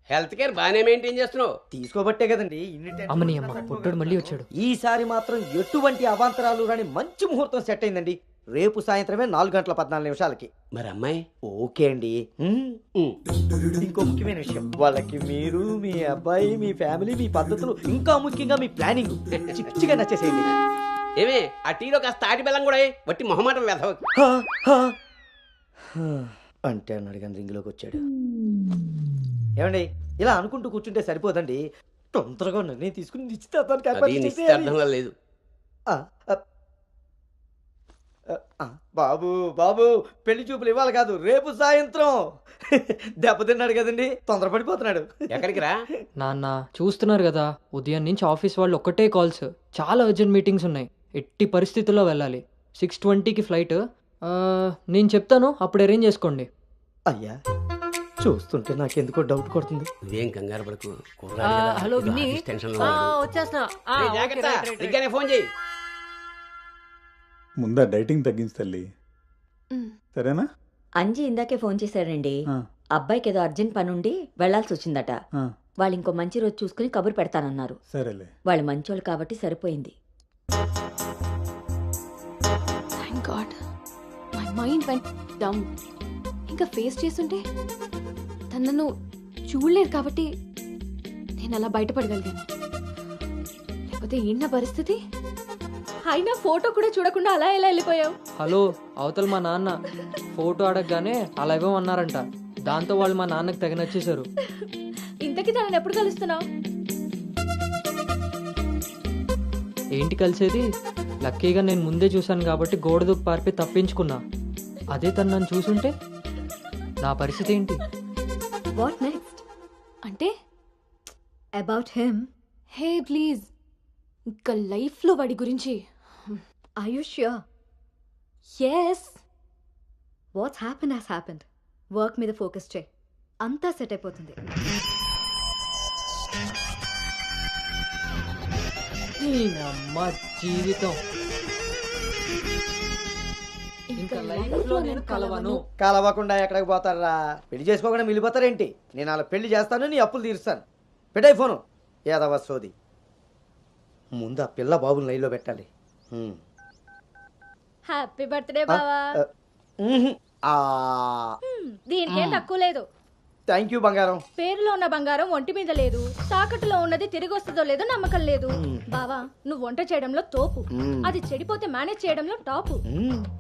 హెల్త్ కేర్ బాగానే మెయింటైన్ చేస్తున్నావు. తీసుకోబట్టే కదండి అమ్మని అమ్మ పొట్టడు మళ్ళీ వచ్చాడు. ఈసారి మాత్రం ఎటువంటి అవాంతరాలు రాని మంచి ముహూర్తం సెట్ అయిందండి. రేపు సాయంత్రమే 4:14 మరి అమ్మాయి ఓకే అండి. ఇంకో ముఖ్యమైన విషయం, వాళ్ళకి మీరు, మీ అబ్బాయి, మీ ఫ్యామిలీ, మీ పద్ధతులు, ఇంకా ముఖ్యంగా మీ ప్లానింగ్ చిచ్చిగా నచ్చేసేయండి. ఏమే ఆ టీలో కాస్త తాటి బెల్లం కూడా వట్టి మొహమాటం వెధవకి. అంటే అన్నాడు కానీ రింగ్లోకి వచ్చాడు. ఏమండి ఇలా అనుకుంటూ కూర్చుంటే సరిపోదండి. తొందరగా నిర్ణయం తీసుకుని నిశ్చితార్థంలో లేదు. బాబు బాబు పెళ్లి చూపులు ఇవ్వాలి కాదు, రేపు సాయంత్రం. దెబ్బతిన్నాడు కదండి, తొందరపడిపోతున్నాడు. ఎక్కడికి రా నాన్న, చూస్తున్నారు కదా ఉదయం నుంచి ఆఫీస్ వాళ్ళు ఒక్కటే కాల్స్, చాలా అర్జెంట్ మీటింగ్స్ ఉన్నాయి. ఎట్టి పరిస్థితుల్లో వెళ్ళాలి. 6:20కి ఫ్లైట్. నేను చెప్తాను, అప్పుడు అరేంజ్ చేసుకోండి. అయ్యా చూస్తుంటే నాకెందుకో డౌట్ కొడుతుంది. నువ్వేం కంగారు పడకు. హలో విన్నీ, వచ్చేస్తున్నా, ఫోన్ చేయి. ముందా డైటింగ్ తగ్గించి తల్లి, సరేనా? అంజీ ఇందాకే ఫోన్ చేశాడండి. అబ్బాయికి ఏదో అర్జెంట్ పని ఉండి వెళ్లాల్సి వచ్చిందట. వాళ్ళు ఇంకో మంచి రోజు చూసుకుని కబురు పెడతానన్నారు. సరేలే, వాళ్ళు మంచోళ్ళు కాబట్టి సరిపోయింది. Thank God my mind vent down. ఇంకా ఫేస్ చేస్తుంటే తను నన్ను చూడలేదు కాబట్టి నేను అలా బయటపడగలిగాను. లేకపోతే ఏంటి నా పరిస్థితి? అయినా ఫోటో కూడా చూడకుండా అలా ఎలా వెళ్ళిపోయావు? హలో, అవతల మా నాన్న ఫోటో అడగగానే అలా ఇవ్వమన్నారంట. దాంతో వాళ్ళు మా నాన్నకి తెగ నచ్చేశారు. ఇంతకీ తనని ఎప్పుడు కలుస్తున్నావు? ఏంటి కలిసేది? లక్కీగా నేను ముందే చూశాను కాబట్టి గోడ దూకి పారిపోయి తప్పించుకున్నా. అదే తను నన్ను చూసుంటే నా పరిస్థితి ఏంటి? What next? అంటే అబౌట్ హిమ్. హే ప్లీజ్, ఇంకా లైఫ్లో వాడి గురించి. Are you sure? Yes. What's happened has happened. Work మీద ఫోకస్ చేయి, అంతా సెట్ అయిపోతుంది. అమ్మ జీవితం ఇంకా లైఫ్లో నేను కలవను. కలవకుండా ఎక్కడికి పోతారా? పెళ్లి చేసుకోకుండా మిగిలిపోతారేంటి? నేను అలా పెళ్లి చేస్తాను, నీ అప్పులు తీరుస్తాను. పెట్టాయి ఫోను. ఏదవ సోది. ముందు ఆ పిల్ల బాబుని లైన్లో పెట్టాలి. హ్యాపీ బర్త్డే బావా. దీనికేం తక్కువ లేదు. థ్యాంక్ యూ బంగారం. పేరులో ఉన్న బంగారం ఒంటి మీద లేదు, తాకట్టులో ఉన్నది తిరిగి వస్తుందో లేదో నమ్మకం లేదు. బావా నువ్వు వంట చేయడంలో తోపు, అది చెడిపోతే మేనేజ్ చేయడంలో టాపు.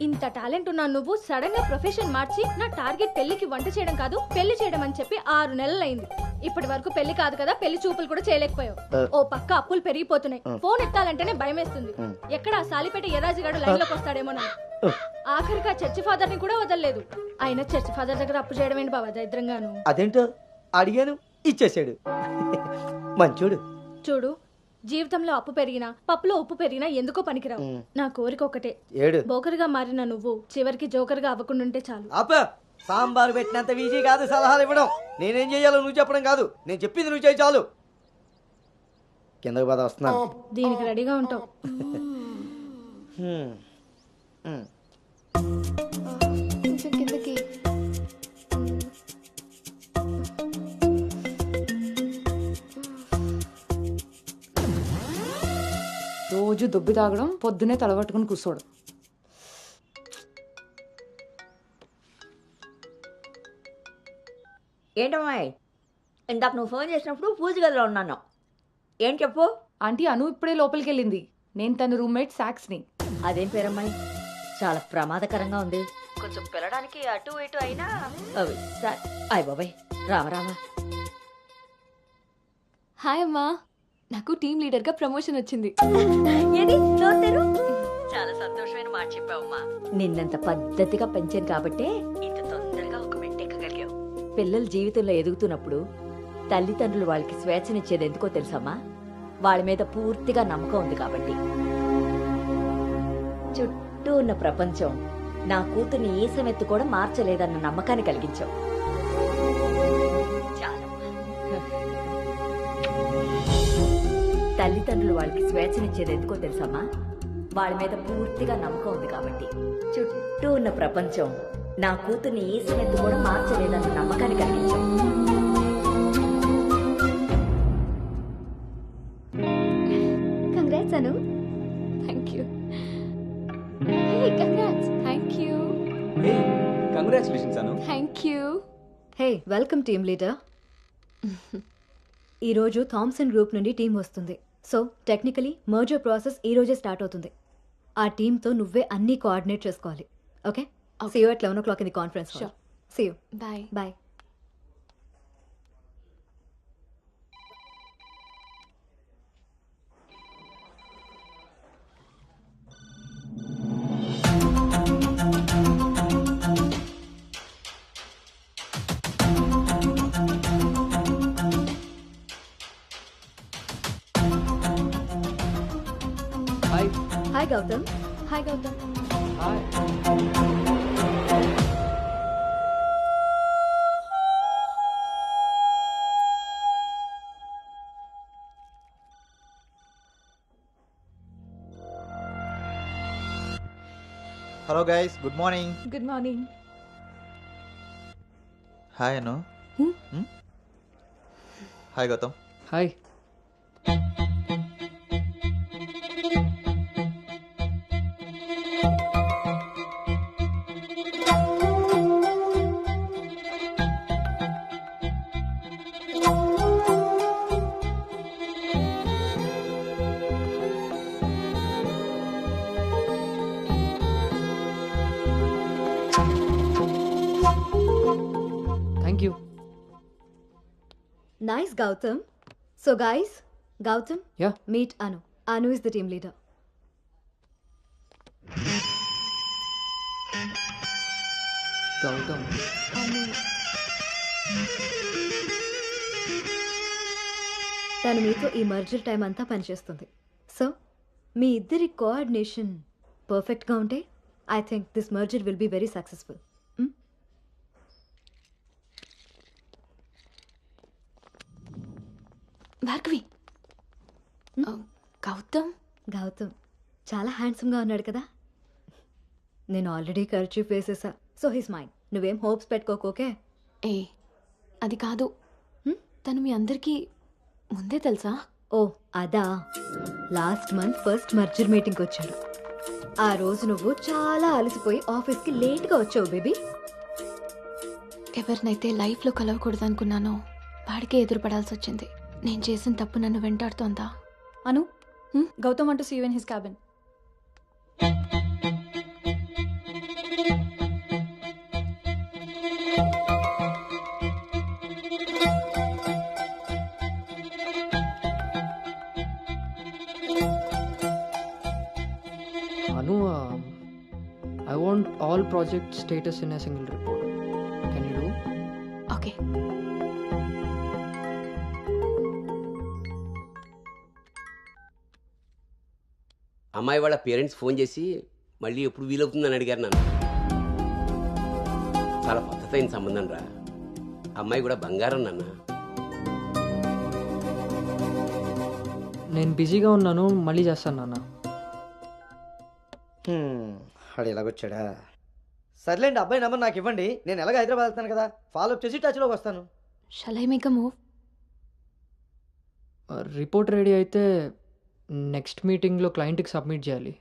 ఇంత టాలెంట్ ఉన్నా నువ్వు సడన్ గా ప్రొఫెషన్ మార్చి నా టార్గెట్ పెళ్లికి వంట చేయడం కాదు పెళ్లి చేయడం అని చెప్పి 6 నెలలైంది. ఇప్పటి వరకు పెళ్లి కాదు కదా, పెళ్లి చూపులు కూడా చేయలేకపోయావు. ఓ పక్క అప్పులు పెరిగిపోతున్నాయి, ఫోన్ ఎత్తాలంటేనే భయం వేస్తుంది. ఎక్కడ సాలిపేట ఎరాజిగాడు లైన్ లోకి వస్తాడేమో. ఆఖరిగా చర్చి ఫాదర్ ని కూడా వదలలేదు. ఆయన చర్చి ఫాదర్ దగ్గర అప్పు చేయడం ఏంటి బాబా దరిద్రంగాను? అదేంటో అడిగాను, ఇచ్చేసాడు. మంచోడు. చూడు, జీవితంలో అప్పు పెరిగినా పప్పులో ఉప్పు పెరిగినా ఎందుకో పనికిరావు. నా కోరిక ఒకటే, బోకర్గా మారిన నువ్వు చివరికి జోకర్గా అవ్వకుండా ఉంటే చాలు. అప్ప సాంబార్ పెట్టినంత ఈజీ కాదు సలహాలు ఇవ్వడం. నేనేం చెయ్యాలో నువ్వు చెప్పడం కాదు, నేను చెప్పింది నువ్వు చేయి చాలు. కిందకి పద, వస్తున్నాను. దీనికి రెడీగా ఉంటావు. కొంచెం కిందకి. రోజు దొబ్బి తాగడం, పొద్దునే తలగట్టుకుని కూర్చోవడం. ఏంటమ్మాయి ఇందాక నువ్వు ఫోన్ చేసినప్పుడు పూజ గదిలో ఉన్నాను. ఏం చెప్పు? ఆంటీ అను ఇప్పుడే లోపలికి వెళ్ళింది. నేను తన రూమ్మేట్ సాక్స్ని. అదేం పేరమ్మాయి, చాలా ప్రమాదకరంగా ఉంది. కొంచెం పిల్లడానికి అటు ఇటు అయినా అయ్ బాబాయ్ రామరామా. హాయ్ అమ్మా, నాకు టీమ్ లీడర్గా ప్రమోషన్ వచ్చింది. ఏది తెరు? చాలా సంతోషమైన మాట చెప్పావమ్మా. నిన్నంత పద్ధతిగా పెంచాను కాబట్టే ఇంత తొందరగా ఒక మెట్టెక్కగలిగావు. పిల్లల జీవితంలో ఎదుగుతున్నప్పుడు తల్లిదండ్రులు వాళ్ళకి స్వేచ్ఛనిచ్చేది ఎందుకో తెలుసమ్మా? వాళ్ళ మీద పూర్తిగా నమ్మకం ఉంది కాబట్టి. చుట్టూ ఉన్న ప్రపంచం నా కూతుర్ని ఏ సమెత్తు కూడా మార్చలేదన్న నమ్మకాన్ని కలిగించావు. తల్లిదండ్రులు వాళ్ళకి స్వేచ్ఛనిచ్చేది ఎందుకో తెలుసమ్మా? వాళ్ళ మీద పూర్తిగా నమ్మకం ఉంది కాబట్టి. చుట్టూ ఉన్న ప్రపంచం నా కూతుర్ని ఏ సమెత్తు కూడా మార్చలేదన్న నమ్మకాన్ని కలిగించావు. Congrats Anu. Thank you. Hey congrats. Thank you. Congratulations Anu. Thank you. Hey welcome team leader. ఈరోజు థామ్సన్ గ్రూప్ నుండి టీం వస్తుంది. సో టెక్నికలీ మర్జర్ ప్రాసెస్ ఈ రోజే స్టార్ట్ అవుతుంది. ఆ టీంతో నువ్వే అన్నీ కోఆర్డినేట్ చేసుకోవాలి. Okay, see you at 11 o'clock in the conference hall. See you. Bye. Bye. Hi. Hi Gautam. Hi Gautam. Hi. Hello guys, good morning. Good morning. Hi Anu. Hi Gautam. Hi. Thank you. Nice, Gautam. So guys, Gautam, Yeah. meet Anu. Anu is the team leader. Gautam. తను మీతో ఈ మర్జర్ టైం అంతా పనిచేస్తుంది. సో మీ ఇద్దరి కోఆర్డినేషన్ పర్ఫెక్ట్గా ఉంటే I think this merger will be very successful. Bhargavi. Gautam. Gautam చాలా హ్యాండ్సమ్గా ఉన్నాడు కదా. నేను ఆల్రెడీ కర్చీఫ్ వేసేసా. So his mind. నువ్వేం హోప్స్ పెట్టుకోకు. ఓకే? ఏ అది కాదు, తను మీ అందరికీ ముందే తెలుసా? ఓ అదా, లాస్ట్ మంత్ ఫస్ట్ మర్జర్ మీటింగ్కి వచ్చాడు. ఆ రోజు నువ్వు చాలా అలసిపోయి ఆఫీస్కి లేట్గా వచ్చావు బేబీ. ఎవరినైతే లైఫ్లో కలవకూడదు అనుకున్నానో వాడికే ఎదురుపడాల్సి వచ్చింది. నేను చేసిన తప్పు నన్ను వెంటాడుతోందా? అను, Gautam want to see you in his cabin. Anu, I want all project status in a single report. Can you do? Okay. అమ్మాయి వాళ్ళ పేరెంట్స్ ఫోన్ చేసి మళ్ళీ ఎప్పుడు వీలవుతుందని అడిగారు నన్ను. చాలా పద్ధతైన సంబంధం రా. అమ్మాయి కూడా బంగారం నాన్న. నేను బిజీగా ఉన్నాను, మళ్ళీ చేస్తాను నాన్న. వాడు ఎలాగొచ్చాడా? సర్లేండి, అబ్బాయి నెంబర్ నాకు ఇవ్వండి. నేను ఎలాగ హైదరాబాద్ వెళ్తాను కదా, ఫాలో అప్ చేసి టచ్లోకి వస్తాను. Shall I make a move? Report ready అయితే నెక్స్ట్ మీటింగ్లో క్లయింట్కి సబ్మిట్ చేయాలి.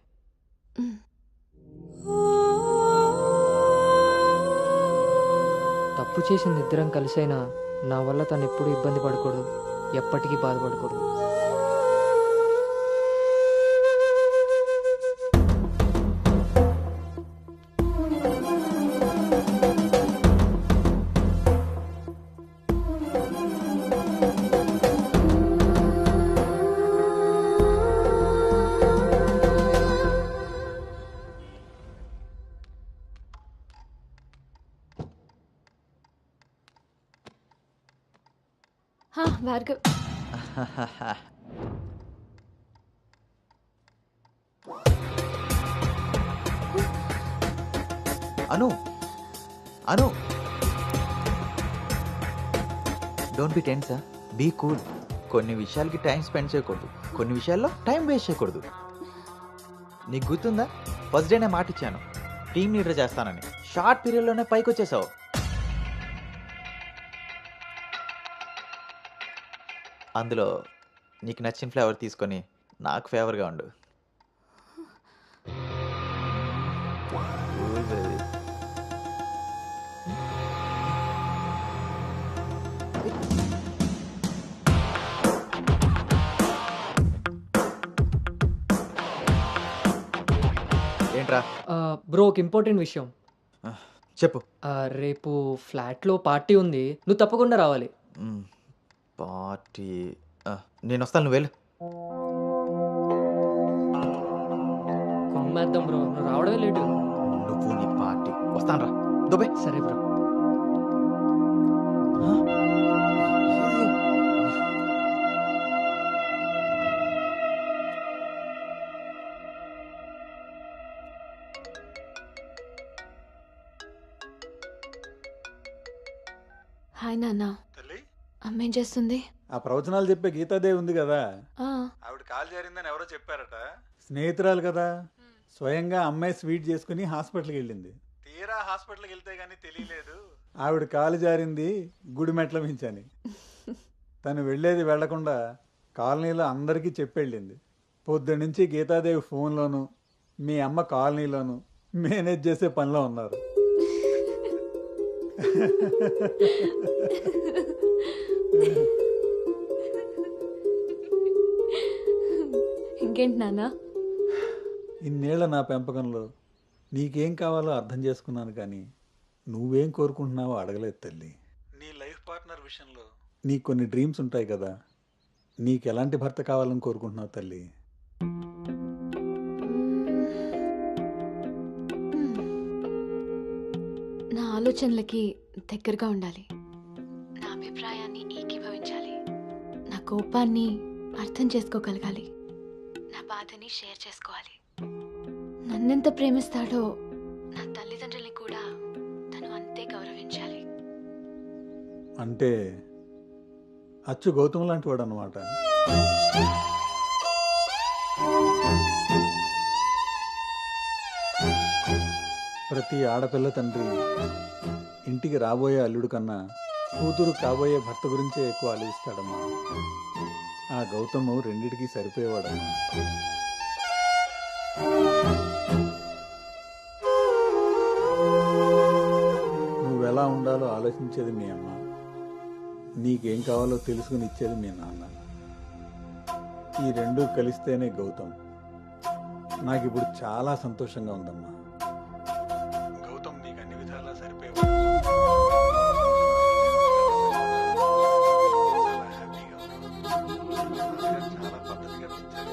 తప్పు చేసింది ఇద్దరం కలిసైనా నా వల్ల తను ఎప్పుడు ఇబ్బంది పడకూడదు, ఎప్పటికీ బాధపడకూడదు. Bhargav. Anu Anu don't be tense, be cool. కొన్ని విషయాలకి టైం స్పెండ్ చేయకూడదు, కొన్ని విషయాల్లో టైం వేస్ట్ చేయకూడదు. నీకు గుర్తుందా, ఫస్ట్ డే నేను మాట ఇచ్చాను టీమ్ లీడర్ చేస్తానని. షార్ట్ పీరియడ్లోనే పైకి వచ్చేసావు. అందులో నీకు నచ్చిన ఫ్లేవర్ తీసుకొని నాకు ఫేవర్గా ఉండు. ఏంట్రా? బ్రో, ఒక ఇంపార్టెంట్ విషయం చెప్పు. రేపు ఫ్లాట్లో పార్టీ ఉంది, నువ్వు తప్పకుండా రావాలి. పార్టీ? నేను వస్తాను, నువ్వు వెళ్ళు. కొమ్మేద్దాం బ్రో, నువ్వు రావడమే లేటు. నువ్వు నీ పార్టీ. వస్తాను రా, దుబే. సరే బ్రో. హాయ్ నాన్న. అమ్మ ఏం చేస్తుంది? ఆ ప్రవచనాలు చెప్పే గీతాదేవి ఉంది కదా, ఆ, ఆవిడ కాలు జారిందని ఎవరో చెప్పారట. స్నేహితురాలు కదా, స్వయంగా అమ్మాయి స్వీట్ చేసుకుని హాస్పిటల్కి వెళ్ళింది. తీరా హాస్పిటల్కి వెళ్తే గానీ తెలియలేదు ఆవిడ కాలు జారింది గుడి మెట్ల మించని. తను వెళ్ళేది వెళ్లకుండా కాలనీలో అందరికీ చెప్పెళ్ళింది. పొద్దున్నుంచి గీతాదేవి ఫోన్లోను, మీ అమ్మ కాలనీలోను మేనేజ్ చేసే పనిలో ఉన్నారు. ఇంకేంటి నాన్న? ఇన్నేళ్ల నా పెంపకంలో నీకేం కావాలో అర్థం చేసుకున్నాను, కానీ నువ్వేం కోరుకుంటున్నావో అడగలేదు తల్లి. నీ లైఫ్ పార్ట్నర్ విషయంలో నీకు కొన్ని డ్రీమ్స్ ఉంటాయి కదా, నీకు ఎలాంటి భర్త కావాలని కోరుకుంటున్నావు తల్లి? నా ఆలోచనలకి దగ్గరగా ఉండాలి, నా అభిప్రాయాన్ని ఏకీభవించాలి, నా కోపాన్ని అర్థం చేసుకోగలగాలి, నా బాధని షేర్ చేసుకోవాలి. నన్నెంత ప్రేమిస్తాడో నా తల్లిదండ్రుల్ని కూడా తను అంతే గౌరవించాలి. అంటే అచ్చు గౌతమ్ లాంటి వాడు అన్నమాట. ప్రతి ఆడపిల్ల తండ్రి ఇంటికి రాబోయే అల్లుడు కన్నా కూతురు కాబోయే భర్త గురించే ఎక్కువ ఆలోచిస్తాడమ్మా. ఆ గౌతము రెండిటికి సరిపోయేవాడమ్మా. నువ్వెలా ఉండాలో ఆలోచించేది మీ అమ్మ, నీకేం కావాలో తెలుసుకుని ఇచ్చేది మీ నాన్న. ఈ రెండూ కలిస్తేనే గౌతమ్. నాకు ఇప్పుడు చాలా సంతోషంగా ఉందమ్మా. గౌతమ్ నీకు అన్ని విధాలా సరిపోయేవాడు. చాలా హ్యాపీగా ఉన్నావు. చాలా పద్ధతిగా పెంచారు.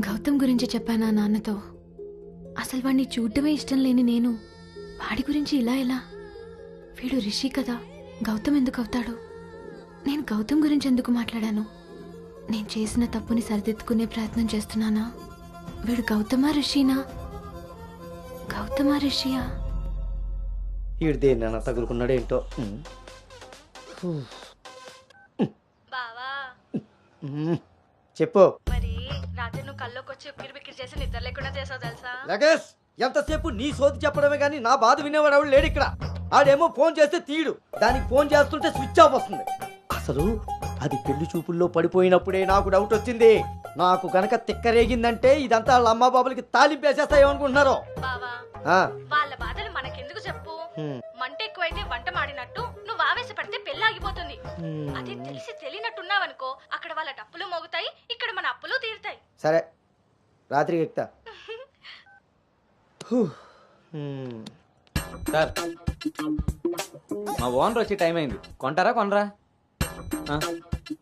గౌతమ్ గురించి చెప్పానా నాన్నతో? అసలు వాడిని చూడటమే ఇష్టం లేని నేను వాడి గురించి ఇలా ఎలా? వీడు రిషి కదా, గౌతమ్ ఎందుకు అవుతాడు? నేను గౌతమ్ గురించి ఎందుకు మాట్లాడాను? నేను చేసిన తప్పుని సరిదిద్దుకునే ప్రయత్నం చేస్తున్నానా? వీడు గౌతమా రిషినా? గౌతమా రిషియా? వీడు దేన్న తగులుకున్నాడేంటో. చెప్పు. మరి రాత్రి నువ్వు కల్లోకి వచ్చి ఉక్కిరి బిక్కిరి చేసి నిద్ర లేకుండా చేసావు తెలుసా? లగేష్ ఎంతసేపు నీ సోది చెప్పడమే కానీ నా బాధ వినేవాడు ఎవడు లేడు ఇక్కడ. ఆడేమో ఫోన్ చేస్తే తీయడు, దానికి ఫోన్ చేస్తుంటే స్విచ్ ఆఫ్ వస్తుంది. అసలు అది పెళ్లి చూపుల్లో పడిపోయినప్పుడే నాకు డౌట్ వచ్చింది. నాకు గనక తిక్కరేగిందంటే ఇదంతా వాళ్ళ అమ్మా బాబులకి తాలింపేసేస్తాయేమనుకుంటున్నారు. వాళ్ళ బాధలు మనకెందుకు చెప్పు? మంట ఎక్కువైతే వంట మాడినట్టు నువ్వు ఆవేశపడితే పెళ్లి ఆగిపోతుంది. అది తెలిసి తెలియనట్టున్నావనుకో, అక్కడ వాళ్ళ డప్పులు మోగుతాయి, ఇక్కడ మన అప్పులు తీరుతాయి. సరే రాత్రికి ఎక్కుతా. సార్ మా ఓనర్ వచ్చే టైం అయింది, కొంటారా కొనరా?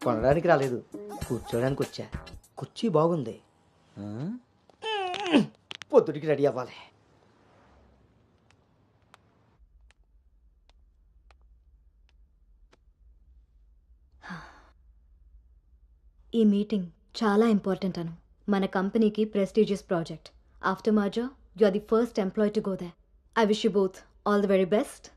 కొనడానికి రాలేదు, కూర్చోడానికి వచ్చా. కుర్చీ బాగుంది, పొద్దుటికి రెడీ అవ్వాలి. ఈ మీటింగ్ చాలా ఇంపార్టెంట్ అను. మన కంపెనీకి prestigious project. After merger you are the first employee to go there. I wish you both all the very best.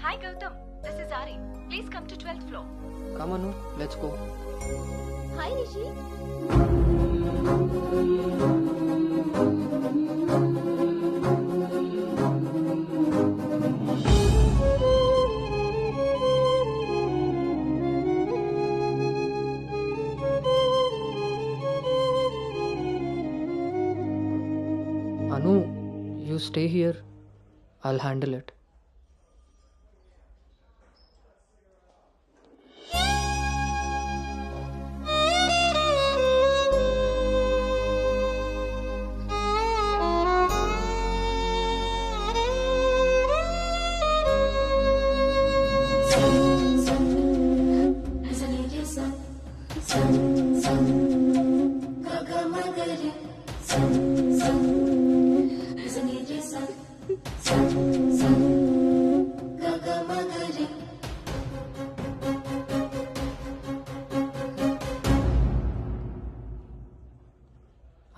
Hi Gautam, this is Ari. Please come to 12th floor. Come Anu, let's go. Hi Rishi. Anu, you stay here. I'll handle it.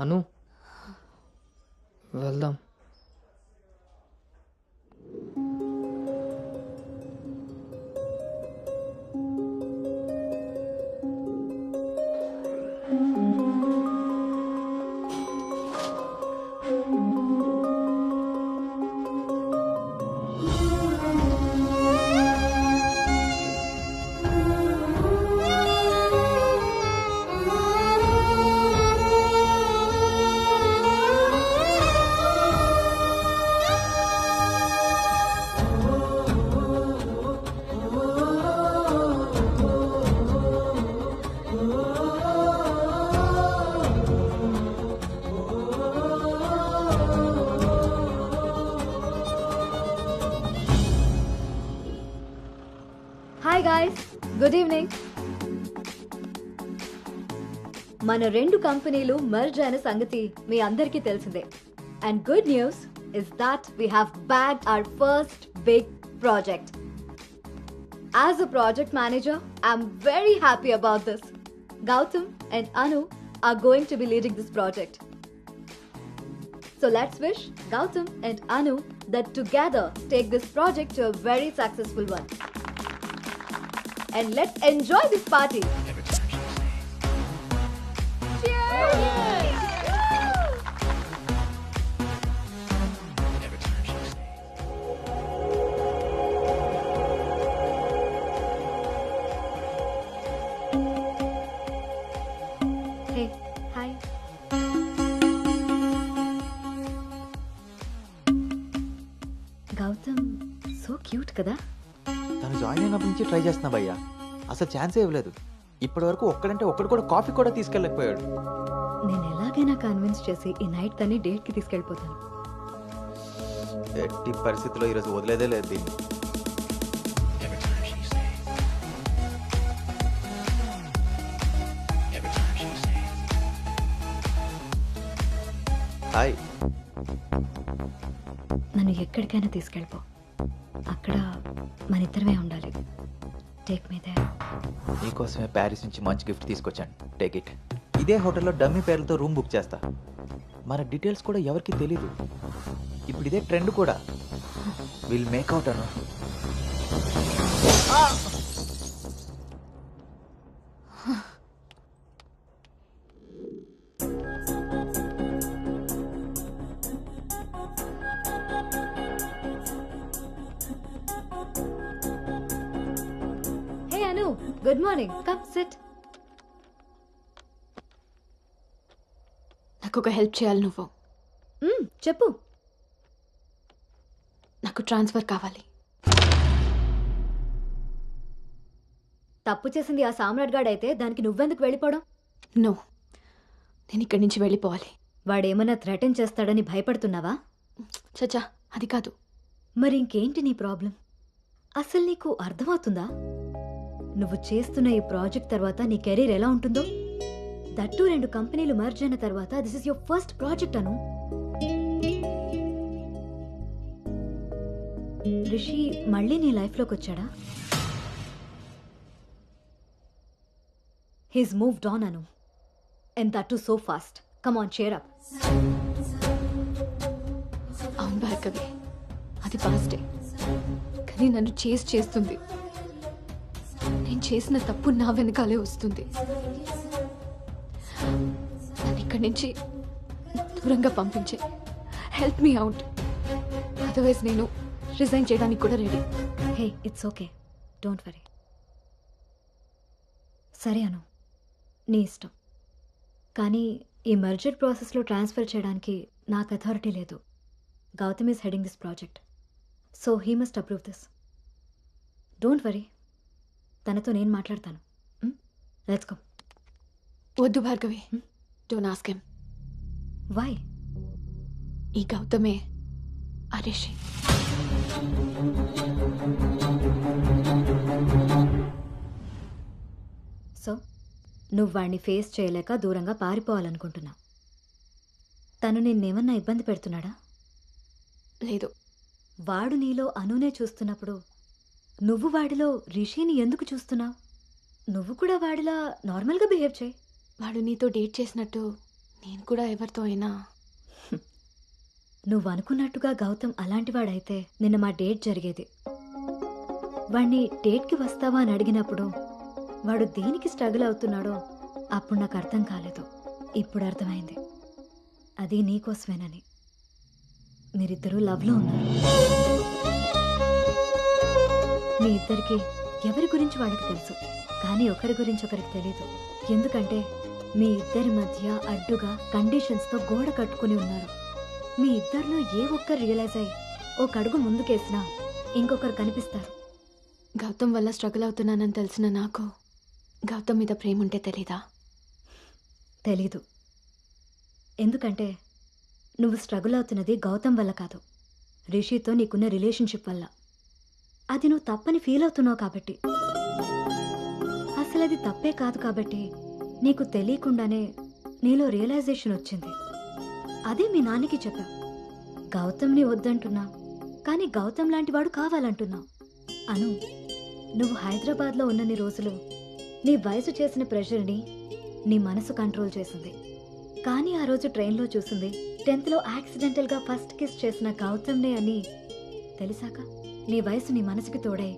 Anu వెళ్దాం. Hi guys, good evening. మన రెండు కంపెనీలు మర్జ్ అయిన సంగతి మీ అందరికీ తెలిసిందే. And good news is that we have bagged our first big project. As a project manager, I'm very happy about this. Gautam and Anu are going to be leading this project. So let's wish Gautam and Anu that together take this project to a very successful one. And let's enjoy this party. Hey hi. Gautam so cute కదా. తను జాయిన్ అయినప్పటి నుంచి ట్రై చేస్తున్నా భయ్యా, అసలు ఛాన్సే ఇవ్వలేదు. ఇప్పటి వరకు ఒక్కడంటే ఒక్కడు కూడా కాఫీ కూడా తీసుకెళ్ళకపోయాడు. నేను ఎలాగైనా కన్విన్స్ చేసి ఈ నైట్ తన్ని డేట్కి తీసుకెళ్ళిపోతాను. ఎట్టి పరిస్థితిలో ఈరోజు వదిలేదే లేదు దీన్ని. హాయ్. నన్ను ఎక్కడికైనా తీసుకెళ్ళిపో, అక్కడ మన ఇద్దరమే ఉండాలి. Take me there. నీకోసమే ప్యారిస్ నుంచి మంచి గిఫ్ట్ తీసుకొచ్చాను, టేక్ ఇట్. ఇదే హోటల్లో డమ్మీ పేర్లతో రూమ్ బుక్ చేస్తా. మన డీటెయిల్స్ కూడా ఎవరికి తెలీదు. ఇప్పుడు ఇదే ట్రెండ్ కూడా. Will make out Anu. Hey Anu, good morning. Come SIT. నాకు ఒక హెల్ప్ చేయాలి నువ్వు. చెప్పు. నాకు ట్రాన్స్ఫర్ కావాలి. తప్పు చేసింది ఆ సామ్రాట్ గాడు అయితే దానికి నువ్వెందుకు వెళ్ళిపోవడం? నో, నేను ఇక్కడి నుంచి వెళ్ళిపోవాలి. వాడేమన్నా థ్రెటన్ చేస్తాడని భయపడుతున్నావా? చచ్చా, అది కాదు. మరి ఇంకేంటి నీ ప్రాబ్లం? అసలు నీకు అర్థమవుతుందా? నువ్వు చేస్తున్న ఈ ప్రాజెక్ట్ తర్వాత నీ కెరీర్ ఎలా ఉంటుందో? దట్టు 2 కంపెనీలు మర్జ్ అయిన తర్వాత this is your first project Anu. Rishi మళ్ళీ నీ లైఫ్లోకి వచ్చాడా? He's moved on Anu. And that too so fast. Come on, cheer up. అవును భార్గవి, అది పాస్టే. కానీ నన్ను చేస్తుంది. నేను చేసిన తప్పు నా వెనకాలే వస్తుంది. నన్ను ఇక్కడి నుంచి దూరంగా పంపించే. Help me out. అదర్వైజ్ నేను రిజైన్ చేయడానికి కూడా ready. Hey, it's okay, don't worry. సరే అను, నీ ఇష్టం. కానీ ఈ మర్జర్ ప్రాసెస్లో ట్రాన్స్ఫర్ చేయడానికి నాకు అథారిటీ లేదు. Gautam is heading this project, so he must approve this. Don't worry, తనతో నేను మాట్లాడతాను. Let's go. వద్దు Bhargavi, don't ask him. Why? ఈ గౌతమే ఆ రిషి. సో నువ్వు వాడిని ఫేస్ చేయలేక దూరంగా పారిపోవాలనుకుంటున్నావు. తను నిన్నేమన్నా ఇబ్బంది పెడుతున్నాడా? లేదు. వాడు నీలో అనునే చూస్తున్నప్పుడు నువ్వు వాడిలో రిషిని ఎందుకు చూస్తున్నావు? నువ్వు కూడా వాడిలా నార్మల్గా బిహేవ్ చేయి. వాడు నీతో డేట్ చేసినట్టు నేను కూడా ఎవరితో అయినా. నువ్వు అనుకున్నట్టుగా గౌతమ్ అలాంటి వాడైతే నిన్న మా డేట్ జరిగేది. వాడిని డేట్కి వస్తావా అని అడిగినప్పుడు వాడు దేనికి స్ట్రగుల్ అవుతున్నాడో అప్పుడు నాకు అర్థం కాలేదు. ఇప్పుడు అర్థమైంది, అది నీకోసమేనని. మీరిద్దరూ లవ్లో ఉన్నారు. మీ ఇద్దరికి ఎవరి గురించి వాళ్ళకి తెలుసు, కానీ ఒకరి గురించి ఒకరికి తెలీదు. ఎందుకంటే మీ ఇద్దరి మధ్య అడ్డుగా కండిషన్స్తో గోడ కట్టుకుని ఉన్నారు. మీ ఇద్దరిలో ఏ ఒక్కరు రియలైజ్ అయ్యి ఒక అడుగు ముందుకేసినా ఇంకొకరు కనిపిస్తారు. గౌతమ్ వల్ల స్ట్రగుల్ అవుతున్నానని తెలిసిన నాకు గౌతమ్ మీద ప్రేమ ఉంటే తెలీదా? తెలీదు. ఎందుకంటే నువ్వు స్ట్రగుల్ అవుతున్నది గౌతమ్ వల్ల కాదు, రిషితో నీకున్న రిలేషన్షిప్ వల్ల. అది నువ్వు తప్పని ఫీల్ అవుతున్నావు కాబట్టి. అసలు అది తప్పే కాదు కాబట్టి నీకు తెలియకుండానే నీలో రియలైజేషన్ వచ్చింది. అదే మీ నాన్నకి చెప్పా. గౌతమ్ని వద్దంటున్నా, కానీ గౌతమ్ లాంటి వాడు కావాలంటున్నావు. అను, నువ్వు హైదరాబాద్లో ఉన్నన్ని రోజులు నీ వయసు చేసిన ప్రెషర్ని నీ మనసు కంట్రోల్ చేసింది. కానీ ఆ రోజు ట్రైన్లో చూసింది 10th యాక్సిడెంటల్గా ఫస్ట్ కిస్ చేసిన గౌతమ్నే అని తెలిసాక నీ వయసు నీ మనసుకి తోడై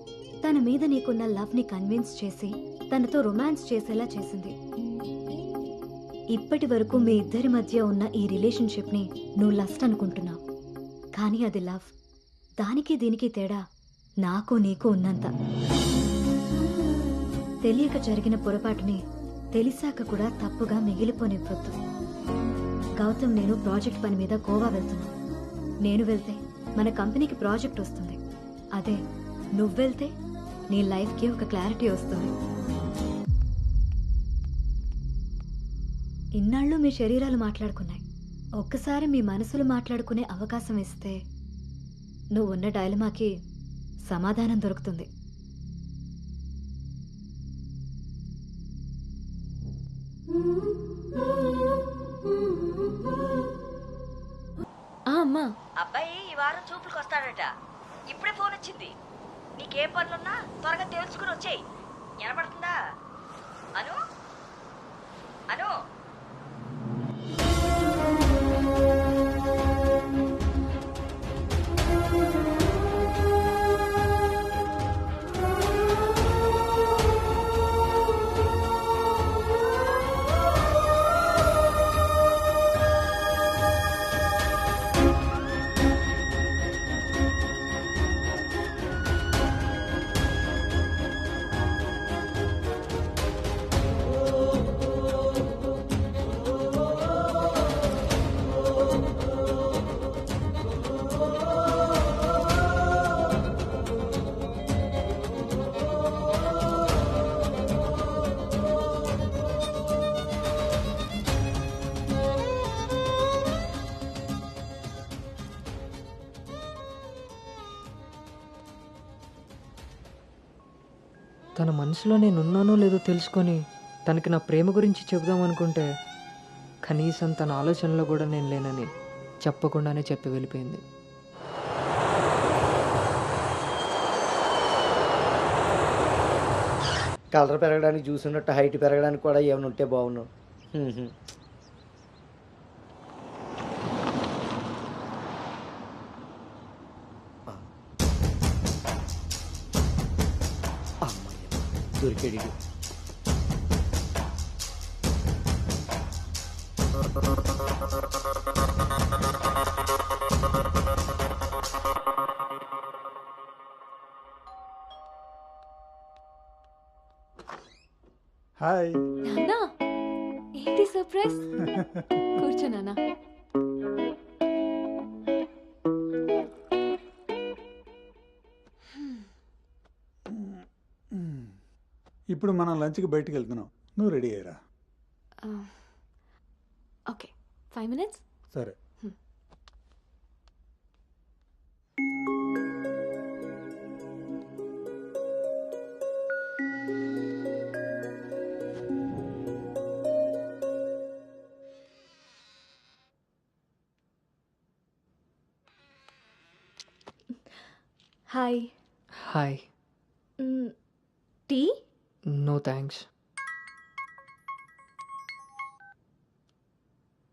తన మీద నీకున్న లవ్ని కన్విన్స్ చేసి తనతో రొమాన్స్ చేసేలా చేసింది. ఇప్పటి వరకు మీ ఇద్దరి మధ్య ఉన్న ఈ రిలేషన్షిప్ని నువ్వు లస్ట్ అనుకుంటున్నావు, కానీ అది లవ్. దానికి దీనికి తేడా నాకు నీకు ఉన్నంత. తెలియక జరిగిన పొరపాటుని తెలిసాక కూడా తప్పుగా మిగిలిపోనివ్వద్దు. గౌతమ్ నేను ప్రాజెక్ట్ పని మీద గోవా వెళ్తున్నా. నేను వెళ్తే మన కంపెనీకి ప్రాజెక్ట్ వస్తుంది. అదే నువ్వు వెళ్తే నీ లైఫ్కి ఒక క్లారిటీ వస్తుంది. ఇన్నాళ్ళు మీ శరీరాలు మాట్లాడుకున్నాయి. ఒక్కసారి మీ మనసులు మాట్లాడుకునే అవకాశం ఇస్తే నువ్వు ఉన్న డైలమాకి సమాధానం దొరుకుతుంది. అమ్మా, అబ్బాయి ఈ వారం చూపులకు వస్తాడట. ఇప్పుడే ఫోన్ వచ్చింది. నీకేం పనులున్నా త్వరగా తెలుసుకుని వచ్చేయి. వినపడుతుందా? అను అను తన మనసులో నేనున్నానో లేదో తెలుసుకొని తనకి నా ప్రేమ గురించి చెబుదామనుకుంటే కనీసం తన ఆలోచనలో కూడా నేను లేనని చెప్పకుండానే చెప్పి వెళ్ళిపోయింది. కలర్ పెరగడానికి చూసినట్టు హైట్ పెరగడానికి కూడా ఏమైనా ఉంటే బాగున్నావు. దొరికాడు. హాయ్. నాన్నా, ఏంటి సర్ప్రైజ్? కూర్చో నాన్న. ఇప్పుడు మనం లంచ్కి బయటికి వెళ్తున్నాం. నువ్వు రెడీ అయ్యరా. Okay, 5 minutes. సరే. Hi. Hi. Tea? No thanks.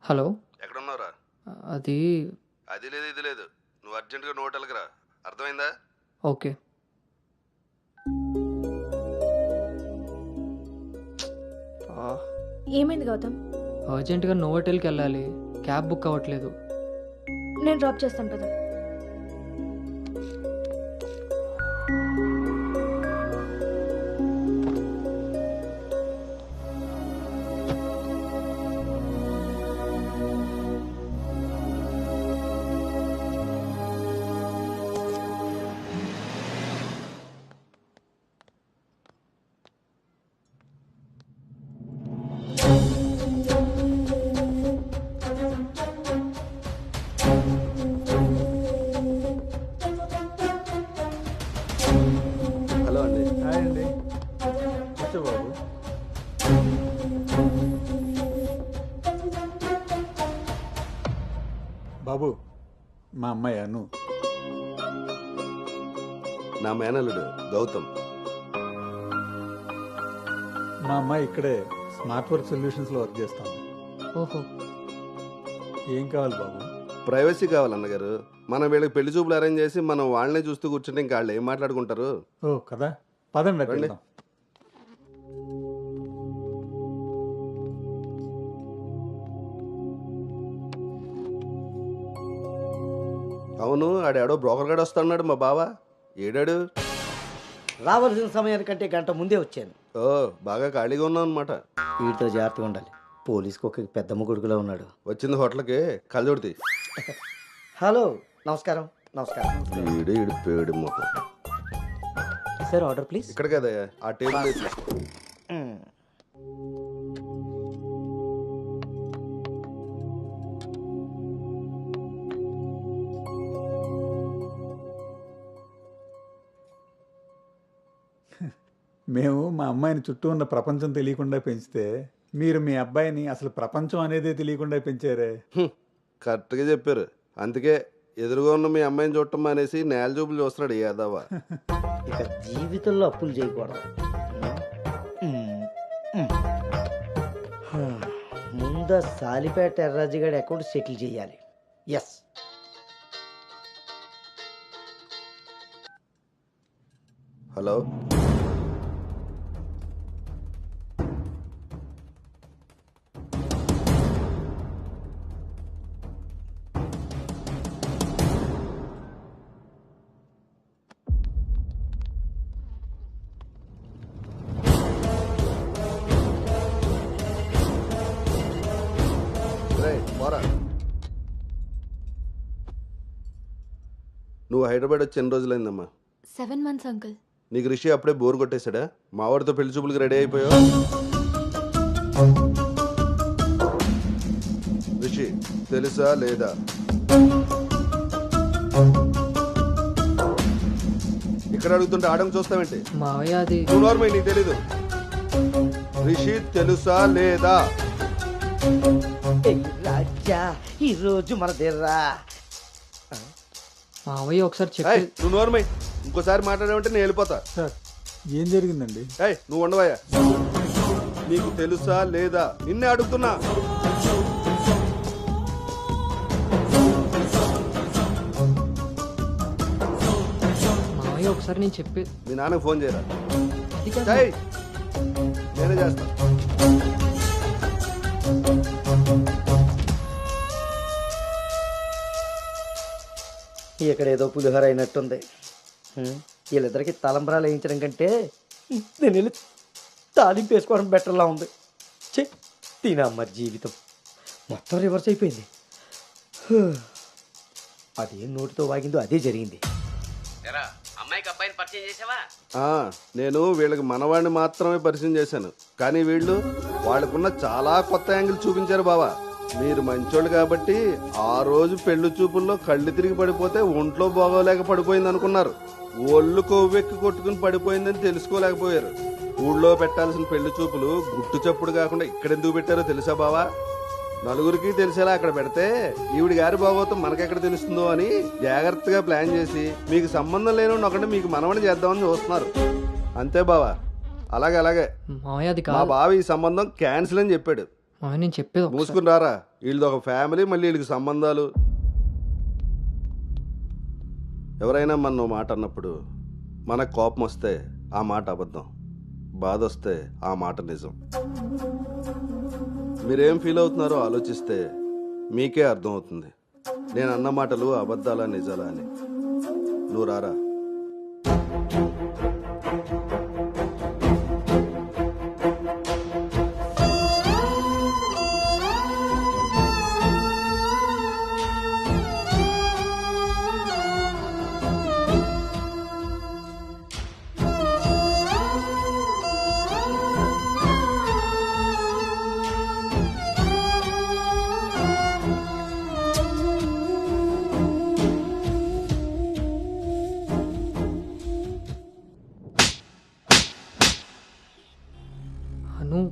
Hello, ఎక్కడున్నావురా? అది అది లేదు ఇది లేదు, నువ్వు అర్జెంటుగా నువ్వు హోటల్కి రా. అర్థమైందా? ఓకే. ఏమైంది గౌతమ్? అర్జెంటుగా నోవోటెల్కి వెళ్ళాలి. క్యాబ్ బుక్ అవ్వట్లేదు. నేను డ్రాప్ చేస్తాను కదా. హలో అండి. హాయ్ అండి. కూర్చో బాబు. బాబు, మా అమ్మాయి అను. నా మేనల్లుడు గౌతమ్. మా అమ్మాయి ఇక్కడే స్మార్ట్ వర్క్ సొల్యూషన్స్లో వర్క్ చేస్తాను. ఓహో. ఏం కావాలి బాబు? ప్రైవసీ కావాలి అన్నగారు. మనం వీళ్ళకి పెళ్లి చూపులు అరేంజ్ చేసి మనం వాళ్ళనే చూస్తూ కూర్చుంటే ఇంకా వాళ్ళు ఏం మాట్లాడుకుంటారు? ఓ కదా, పదండి అటు వెళ్దాం. అవును, ఆడాడో బ్రోకర్ గాడు వస్తున్నాడు మా బావ. ఏడాడు? రావాల్సిన సమయానికంటే గంట ముందే వచ్చాను. ఓ బాగా ఖాళీగా ఉన్నావు అనమాట. వీటితో జాగ్రత్తగా ఉండాలి. పోలీస్కి ఒక పెద్దమ్మ కొడుకులా ఉన్నాడు. వచ్చింది హోటల్కి కళ్ళజోడితే. హలో, నమస్కారం. నమస్కారం. ఈడు పేడి మొక్క. Sir order please. ఇక్కడ కదా ఆ టేబుల్. మేము మా అమ్మాయిని చుట్టూ ఉన్న ప్రపంచం తెలియకుండా పెంచితే మీరు మీ అబ్బాయిని అసలు ప్రపంచం అనేదే తెలియకుండా పెంచారే. కరెక్ట్గా చెప్పారు. అందుకే ఎదురుగా ఉన్న మీ అమ్మాయిని చూడటం అనేసి నేల చూపులు చూస్తున్నాడు యాదవ. ఇక జీవితంలో అప్పులు చేయకూడదు. ముందు సాలిపేట ఎర్రాజుగాడి అకౌంట్ సెటిల్ చేయాలి. ఎస్. హలో, నువ్వు హైదరాబాద్ వచ్చి ఎన్ని రోజులైందమ్మా? 7 months, uncle. నీకు రిషి అప్పుడే బోర్ కొట్టేశాడా? మా వాడితో పెళ్లి చూపులకి రెడీ అయిపోయావు. రిషి తెలుసా లేదా? ఇక్కడ అడుగుతుంటే ఆడం చూస్తావేంటి? మావయ్య అది నార్మల్, నీకు తెలీదు. రిషి తెలుసా లేదా? రాజా ఈ రోజు మన దేర్రా. మావయ్య ఒకసారి చెప్పి. నువ్వు నోర్మై, ఇంకోసారి మాట్లాడామంటే నేను వెళ్ళిపోతా. సార్ ఏం జరిగిందండి? నువ్వు ఉండవయ్యా. నీకు తెలుసా లేదా? నిన్నే అడుగుతున్నా. మావయ్య ఒకసారి నేను చెప్పి. మీ నాన్నకు ఫోన్ చేయరా? నేనే చేస్తా. ఇక్కడ ఏదో పులిహోర అయినట్టుంది. వీళ్ళిద్దరికి తలంబరాలు వేయించడం కంటే నేను వెళ్ళి తాలింపు వేసుకోవడం బెటర్లా ఉంది. చె తినమ్మ జీవితం మొత్తం రివర్స్ అయిపోయింది. అదేం నోటితో వాగిందో అదే జరిగింది. అమ్మాయికి అబ్బాయిని పరిచయం చేసావా? నేను వీళ్ళకి మనవాడిని మాత్రమే పరిచయం చేశాను, కానీ వీళ్ళు వాళ్ళకున్న చాలా కొత్త యాంగిల్ చూపించారు బావా. మీరు మంచోళ్ళు కాబట్టి ఆ రోజు పెళ్లి చూపుల్లో కళ్ళు తిరిగి పడిపోతే ఒంట్లో బాగోలేక పడిపోయింది అనుకున్నారు. ఒళ్ళు కొవ్వెక్కి కొట్టుకుని పడిపోయిందని తెలుసుకోలేకపోయారు. ఊళ్ళో పెట్టాల్సిన పెళ్లి చూపులు గుట్టు చప్పుడు కాకుండా ఇక్కడెందుకు పెట్టారో తెలుసా బావా? నలుగురికి తెలిసేలా అక్కడ పెడితే ఈవిడి గారి బాగోతం మనకెక్కడ తెలుస్తుందో అని జాగ్రత్తగా ప్లాన్ చేసి మీకు సంబంధం లేని ఒకటి మీకు మనవని చేద్దామని చూస్తున్నారు. అంతే బావా. అలాగే మా బావ ఈ సంబంధం క్యాన్సిల్ అని చెప్పాడు. నేను చెప్పేది మూసుకుని రారా. వీళ్ళది ఒక ఫ్యామిలీ, మళ్ళీ వీళ్ళకి సంబంధాలు. ఎవరైనా మన మాట అన్నప్పుడు మనకు కోపం వస్తే ఆ మాట అబద్ధం, బాధ వస్తే ఆ మాట నిజం. మీరేం ఫీల్ అవుతున్నారో ఆలోచిస్తే మీకే అర్థమవుతుంది నేను అన్న మాటలు అబద్ధాలా నిజాలా అని. నువ్వు రారా.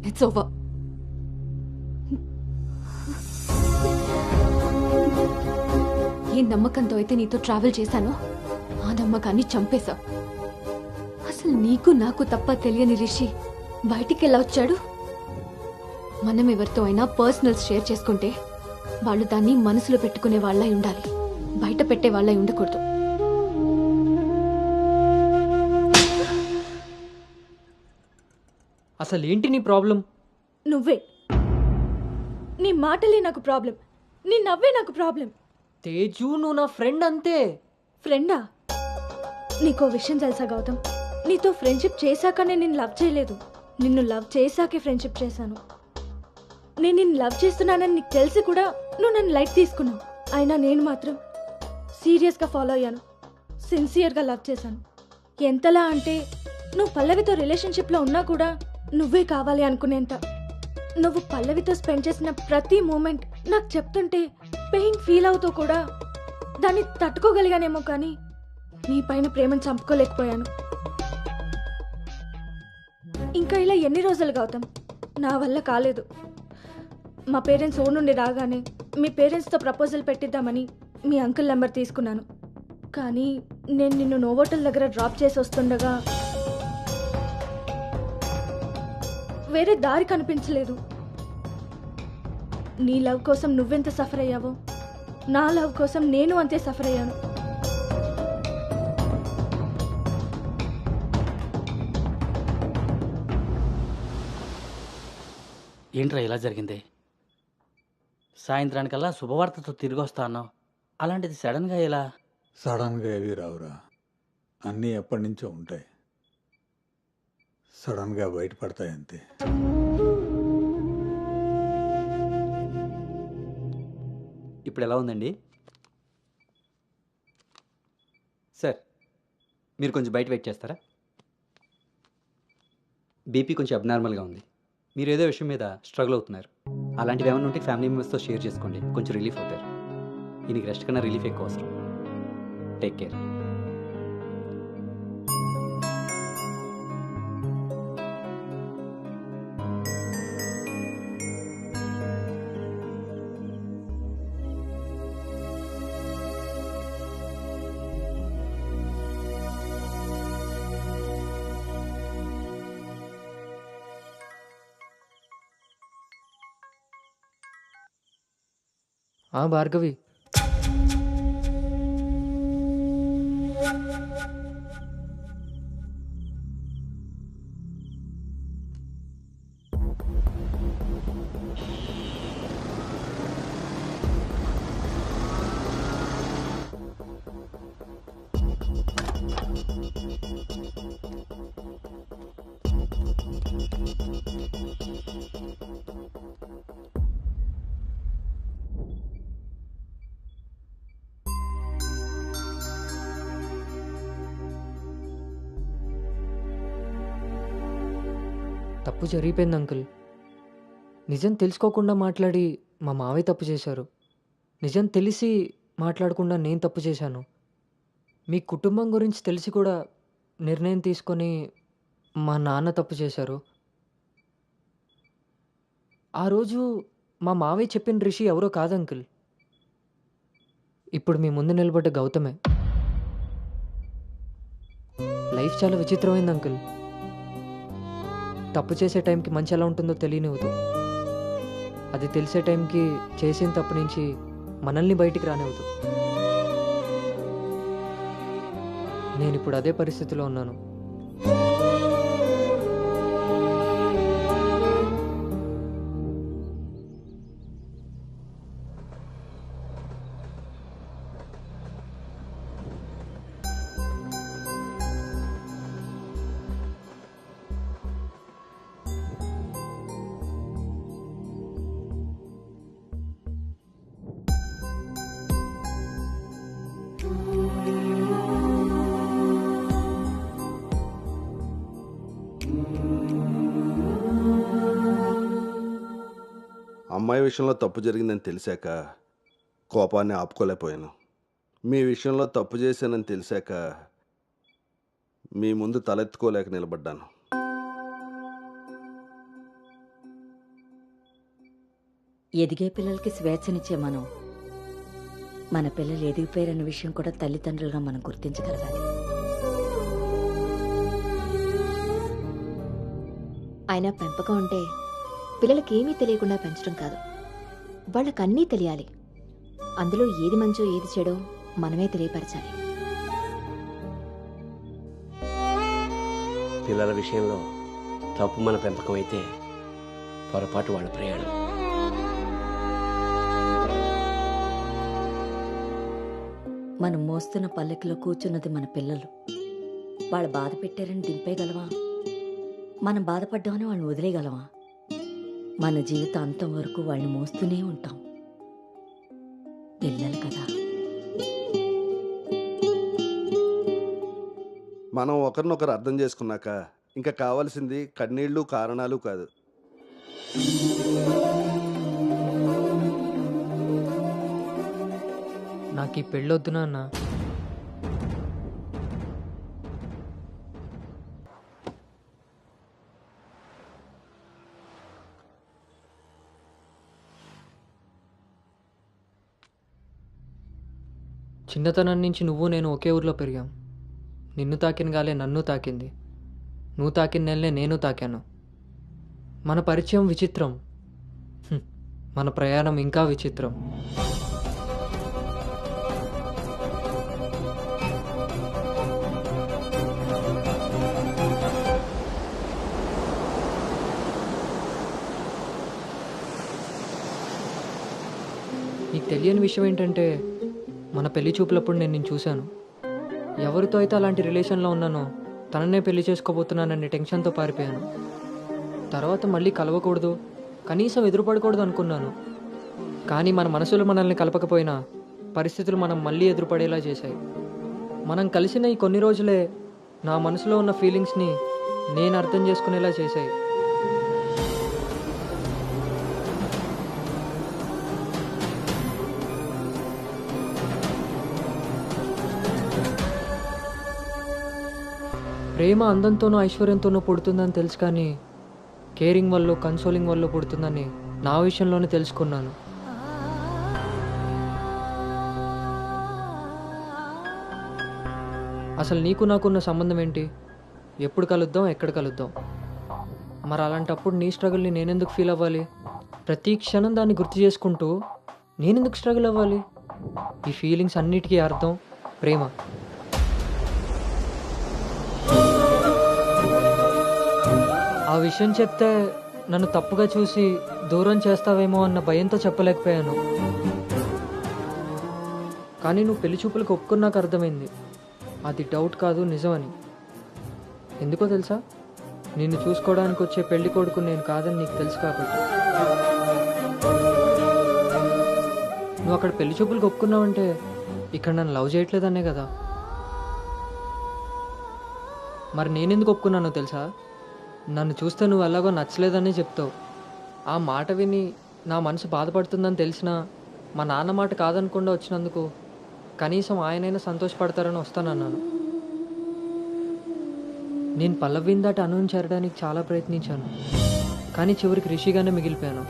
It's over. ఏ నమ్మకంతో అయితే నీతో ట్రావెల్ చేశానో ఆ నమ్మకాన్ని చంపేశావు. అసలు నీకు నాకు తప్ప తెలియని రిషి బయటికి ఎలా వచ్చాడు? మనం ఎవరితో అయినా పర్సనల్స్ షేర్ చేసుకుంటే వాళ్ళు దాన్ని మనసులో పెట్టుకునే వాళ్ళై ఉండాలి, బయట పెట్టే వాళ్ళై ఉండకూడదు. అసలు ఏంటి నీ ప్రాబ్లం? నువ్వే. నీ మాటలే నాకు ప్రాబ్లం, నీ నవ్వే నాకు ప్రాబ్లం. తేజు, నువ్వు నా ఫ్రెండ్ అంతే. ఫ్రెండా? నీకో విషయం తెలుసా గౌతమ్? నీతో ఫ్రెండ్షిప్ చేశాకనే నేను లవ్ చేయలేదు, నిన్ను లవ్ చేశాకే ఫ్రెండ్షిప్ చేశాను. నేను నిన్ను లవ్ చేస్తున్నానని నీకు తెలిసి కూడా నువ్వు నన్ను లైట్ తీసుకున్నావు. అయినా నేను మాత్రం సీరియస్గా ఫాలో అయ్యాను, సిన్సియర్గా లవ్ చేశాను. ఎంతలా అంటే నువ్వు పల్లవితో రిలేషన్షిప్లో ఉన్నా కూడా నువ్వే కావాలి అనుకునేంత. నువ్వు పల్లవితో స్పెండ్ చేసిన ప్రతి మూమెంట్ నాకు చెప్తుంటే పెయిన్ ఫీల్ అవుతూ కూడా దాన్ని తట్టుకోగలిగానేమో, కానీ నీ పైన ప్రేమను చంపుకోలేకపోయాను. ఇంకా ఇలా ఎన్ని రోజులుగా అవుతాం? నా వల్ల కాలేదు. మా పేరెంట్స్ ఊరు నుండి రాగానే మీ పేరెంట్స్తో ప్రపోజల్ పెట్టిద్దామని మీ అంకుల్ నెంబర్ తీసుకున్నాను. కానీ నేను నిన్ను నోవోటల్ దగ్గర డ్రాప్ చేసి వస్తుండగా వేరే దారి కనిపించలేదు. నీ లవ్ కోసం నువ్వెంత సఫర్ అయ్యావో నా లవ్ కోసం నేను అంతే సఫర్ అయ్యాను. ఏంట్రా ఇలా జరిగింది? సాయంత్రానికల్లా శుభవార్తతో తిరిగి వస్తా అన్నావు, అలాంటిది సడన్గా ఎలా? సడన్గా ఏవి రావురా, అన్నీ ఎప్పటి నుంచో ఉంటాయి, సడన్గా బయటపడతాయి అంతే. ఇప్పుడు ఎలా ఉందండి సార్? మీరు కొంచెం బయట వెయిట్ చేస్తారా? బీపీ కొంచెం అబ్నార్మల్గా ఉంది. మీరు ఏదో విషయం మీద స్ట్రగుల్ అవుతున్నారు. అలాంటివి ఏమైనా ఉంటే ఫ్యామిలీ మెంబర్స్తో షేర్ చేసుకోండి, కొంచెం రిలీఫ్ అవుతారు. ఈయనకి రెస్ట్ కన్నా రిలీఫ్ ఎక్కువ అవసరం. Take care. భార్గవి, తప్పు జరిగిపోయింది అంకుల్. నిజం తెలుసుకోకుండా మాట్లాడి మా మావయ్య తప్పు చేశారు, నిజం తెలిసి మాట్లాడకుండా నేను తప్పు చేశాను. మీ కుటుంబం గురించి తెలిసి కూడా నిర్ణయం తీసుకొని మా నాన్న తప్పు చేశారు. ఆ రోజు మా మావయ్య చెప్పిన రిషి ఎవరో కాదు అంకుల్, ఇప్పుడు మీ ముందు నిలబడ్డ గౌతమే. లైఫ్ చాలా విచిత్రమైంది అంకుల్. తప్పు చేసే టైంకి మంచి ఎలా ఉంటుందో తెలియనివ్వదు, అది తెలిసే టైంకి చేసిన తప్పు నుంచి మనల్ని బయటికి రానివ్వదు. నేను ఇప్పుడు అదే పరిస్థితిలో ఉన్నాను. అమ్మాయి విషయంలో తప్పు జరిగిందని తెలిసాక కోపాన్ని ఆపుకోలేకపోయాను. మీ విషయంలో తప్పు చేశానని తెలిసాక మీ ముందు తలెత్తుకోలేక నిలబడ్డాను. ఎదిగే పిల్లలకి స్వేచ్ఛనిచ్చే మనం మన పిల్లలు ఎదిగిపోయారన్న విషయం కూడా తల్లిదండ్రులుగా మనం గుర్తించగలగాలి. అయినా పెంపకం అంటే పిల్లలకి ఏమీ తెలియకుండా పెంచడం కాదు, వాళ్ళకి అన్నీ తెలియాలి. అందులో ఏది మంచో ఏది చెడో మనమే తెలియపరచాలి. పిల్లల విషయంలో తప్పు మన పెంపకం అయితే పొరపాటు వాళ్ళ ప్రయాణం. మనం మోస్తున్న పల్లకిలో కూర్చున్నది మన పిల్లలు. వాళ్ళు బాధ పెట్టారని దింపేయగలవా? మనం బాధపడ్డామని వాళ్ళని వదిలేయగలవా? మన జీవితం అంతం వరకు వాళ్ళని మోస్తూనే ఉంటాం. పిల్లలు కదా. మనం ఒకరినొకరు అర్థం చేసుకున్నాక ఇంకా కావాల్సింది కన్నీళ్ళు కారణాలు కాదు. నాకు ఈ పెళ్ళొద్దు నాన్న. చిన్నతనం నుంచి నువ్వు నేను ఒకే ఊర్లో పెరిగాం. నిన్ను తాకిన గాలే నన్ను తాకింది, నువ్వు తాకిన నెలనే నేను తాకాను. మన పరిచయం విచిత్రం, మన ప్రయాణం ఇంకా విచిత్రం. నీకు తెలియని విషయం ఏంటంటే మన పెళ్లి చూపులప్పుడు నేను నిన్ను చూశాను. ఎవరితో అయితే అలాంటి రిలేషన్లో ఉన్నానో తననే పెళ్లి చేసుకోబోతున్నానని టెన్షన్తో పారిపోయాను. తర్వాత మళ్ళీ కలవకూడదు, కనీసం ఎదురుపడకూడదు అనుకున్నాను. కానీ మన మనసులు మనల్ని కలపకపోయినా పరిస్థితులు మనం మళ్ళీ ఎదురుపడేలా చేశాయి. మనం కలిసిన ఈ కొన్ని రోజులే నా మనసులో ఉన్న ఫీలింగ్స్ని నేను అర్థం చేసుకునేలా చేశాయి. ప్రేమ అందంతోనూ ఐశ్వర్యంతోనూ పుడుతుందని తెలుసు, కానీ కేరింగ్ వల్ల కన్సోలింగ్ వల్ల పుడుతుందని నా విషయంలోనే తెలుసుకున్నాను. అసలు నీకు నాకున్న సంబంధం ఏంటి? ఎప్పుడు కలుద్దాం, ఎక్కడ కలుద్దాం? మరి అలాంటప్పుడు నీ స్ట్రగుల్ని నేనెందుకు ఫీల్ అవ్వాలి? ప్రతి క్షణం దాన్ని గుర్తు చేసుకుంటూ నేనెందుకు స్ట్రగుల్ అవ్వాలి? ఈ ఫీలింగ్స్ అన్నిటికీ అర్థం ప్రేమ. ఆ విషయం చెప్తే నన్ను తప్పుగా చూసి దూరం చేస్తావేమో అన్న భయంతో చెప్పలేకపోయాను. కానీ నువ్వు పెళ్లి చూపులకు ఒప్పుకున్నాక అర్థమైంది అది డౌట్ కాదు, నిజమని. ఎందుకో తెలుసా? నిన్ను చూసుకోవడానికి వచ్చే పెళ్లి కొడుకు నేను కాదని నీకు తెలుసు కాబట్టి. నువ్వు అక్కడ పెళ్లి చూపులకు ఒప్పుకున్నావంటే ఇక్కడ నన్ను లవ్ చేయట్లేదనే కదా. మరి నేనెందుకు ఒప్పుకున్నానో తెలుసా? నన్ను చూస్తే నువ్వు ఎలాగో నచ్చలేదని చెప్తావు. ఆ మాట విని నా మనసు బాధపడుతుందని తెలిసినా మా నాన్న మాట కాదనకుండా వచ్చినందుకు కనీసం ఆయనైనా సంతోషపడతారని వస్తానన్నాను. నేను పల్లవిని దాటి అనుని చేరడానికి చాలా ప్రయత్నించాను, కానీ చివరికి రిషిగానే మిగిలిపోయాను.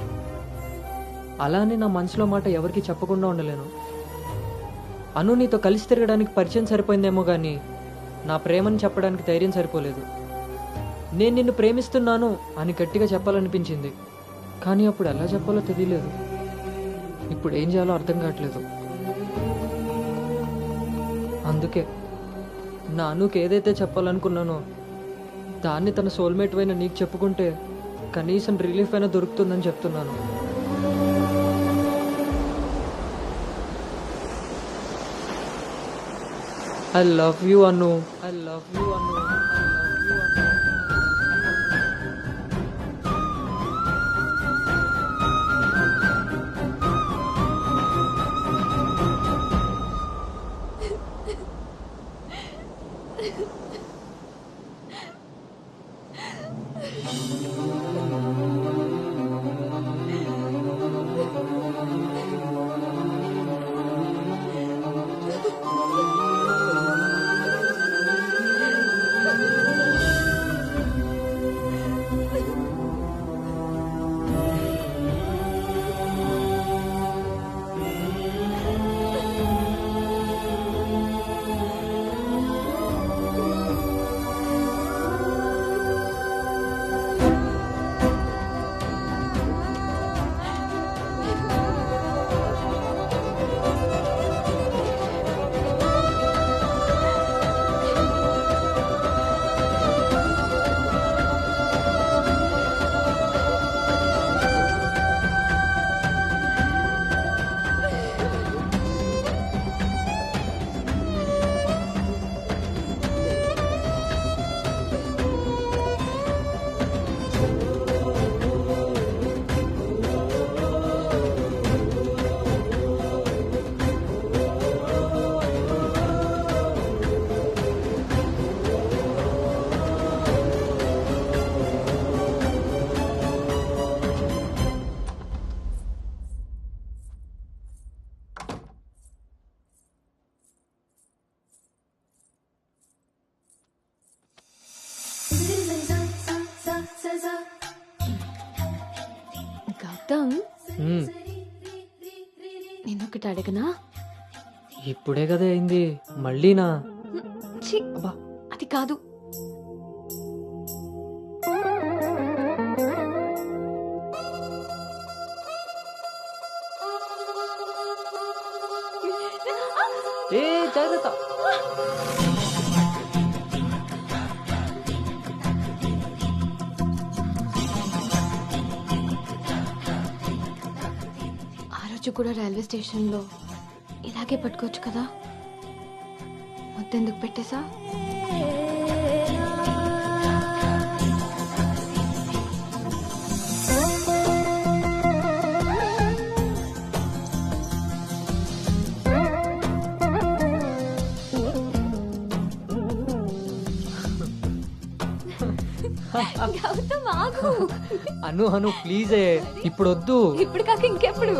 అలానే నా మనసులో మాట ఎవరికి చెప్పకుండా ఉండలేను. అను నీతో కలిసి తిరగడానికి పరిచయం సరిపోయిందేమో కానీ నా ప్రేమని చెప్పడానికి ధైర్యం సరిపోలేదు. నేను నిన్ను ప్రేమిస్తున్నాను అని గట్టిగా చెప్పాలనిపించింది, కానీ అప్పుడు ఎలా చెప్పాలో తెలియలేదు. ఇప్పుడు ఏం చేయాలో అర్థం కావట్లేదు. అందుకే నా అనుకు ఏదైతే చెప్పాలనుకున్నానో దాన్ని తన సోల్మేట్ అయిన నీకు చెప్పుకుంటే కనీసం రిలీఫ్ అయినా దొరుకుతుందని చెప్తున్నాను. I love you Anu. I love you Anu. Gautam, మ్మ్. నేను ఒకటి అడగనా? ఇప్పుడే కదా అయింది, మళ్ళీనా? ఛీ, అది కాదు. ఏ జాగ్రత్త. ఆ రోజు కూడా రైల్వే స్టేషన్లో ఇలాగే పట్టుకోవచ్చు కదా, మొత్తెందుకు పెట్టేసా? అను అను ప్లీజే, ఇప్పుడు వద్దు. ఇప్పుడు కాక ఇంకెప్పుడు?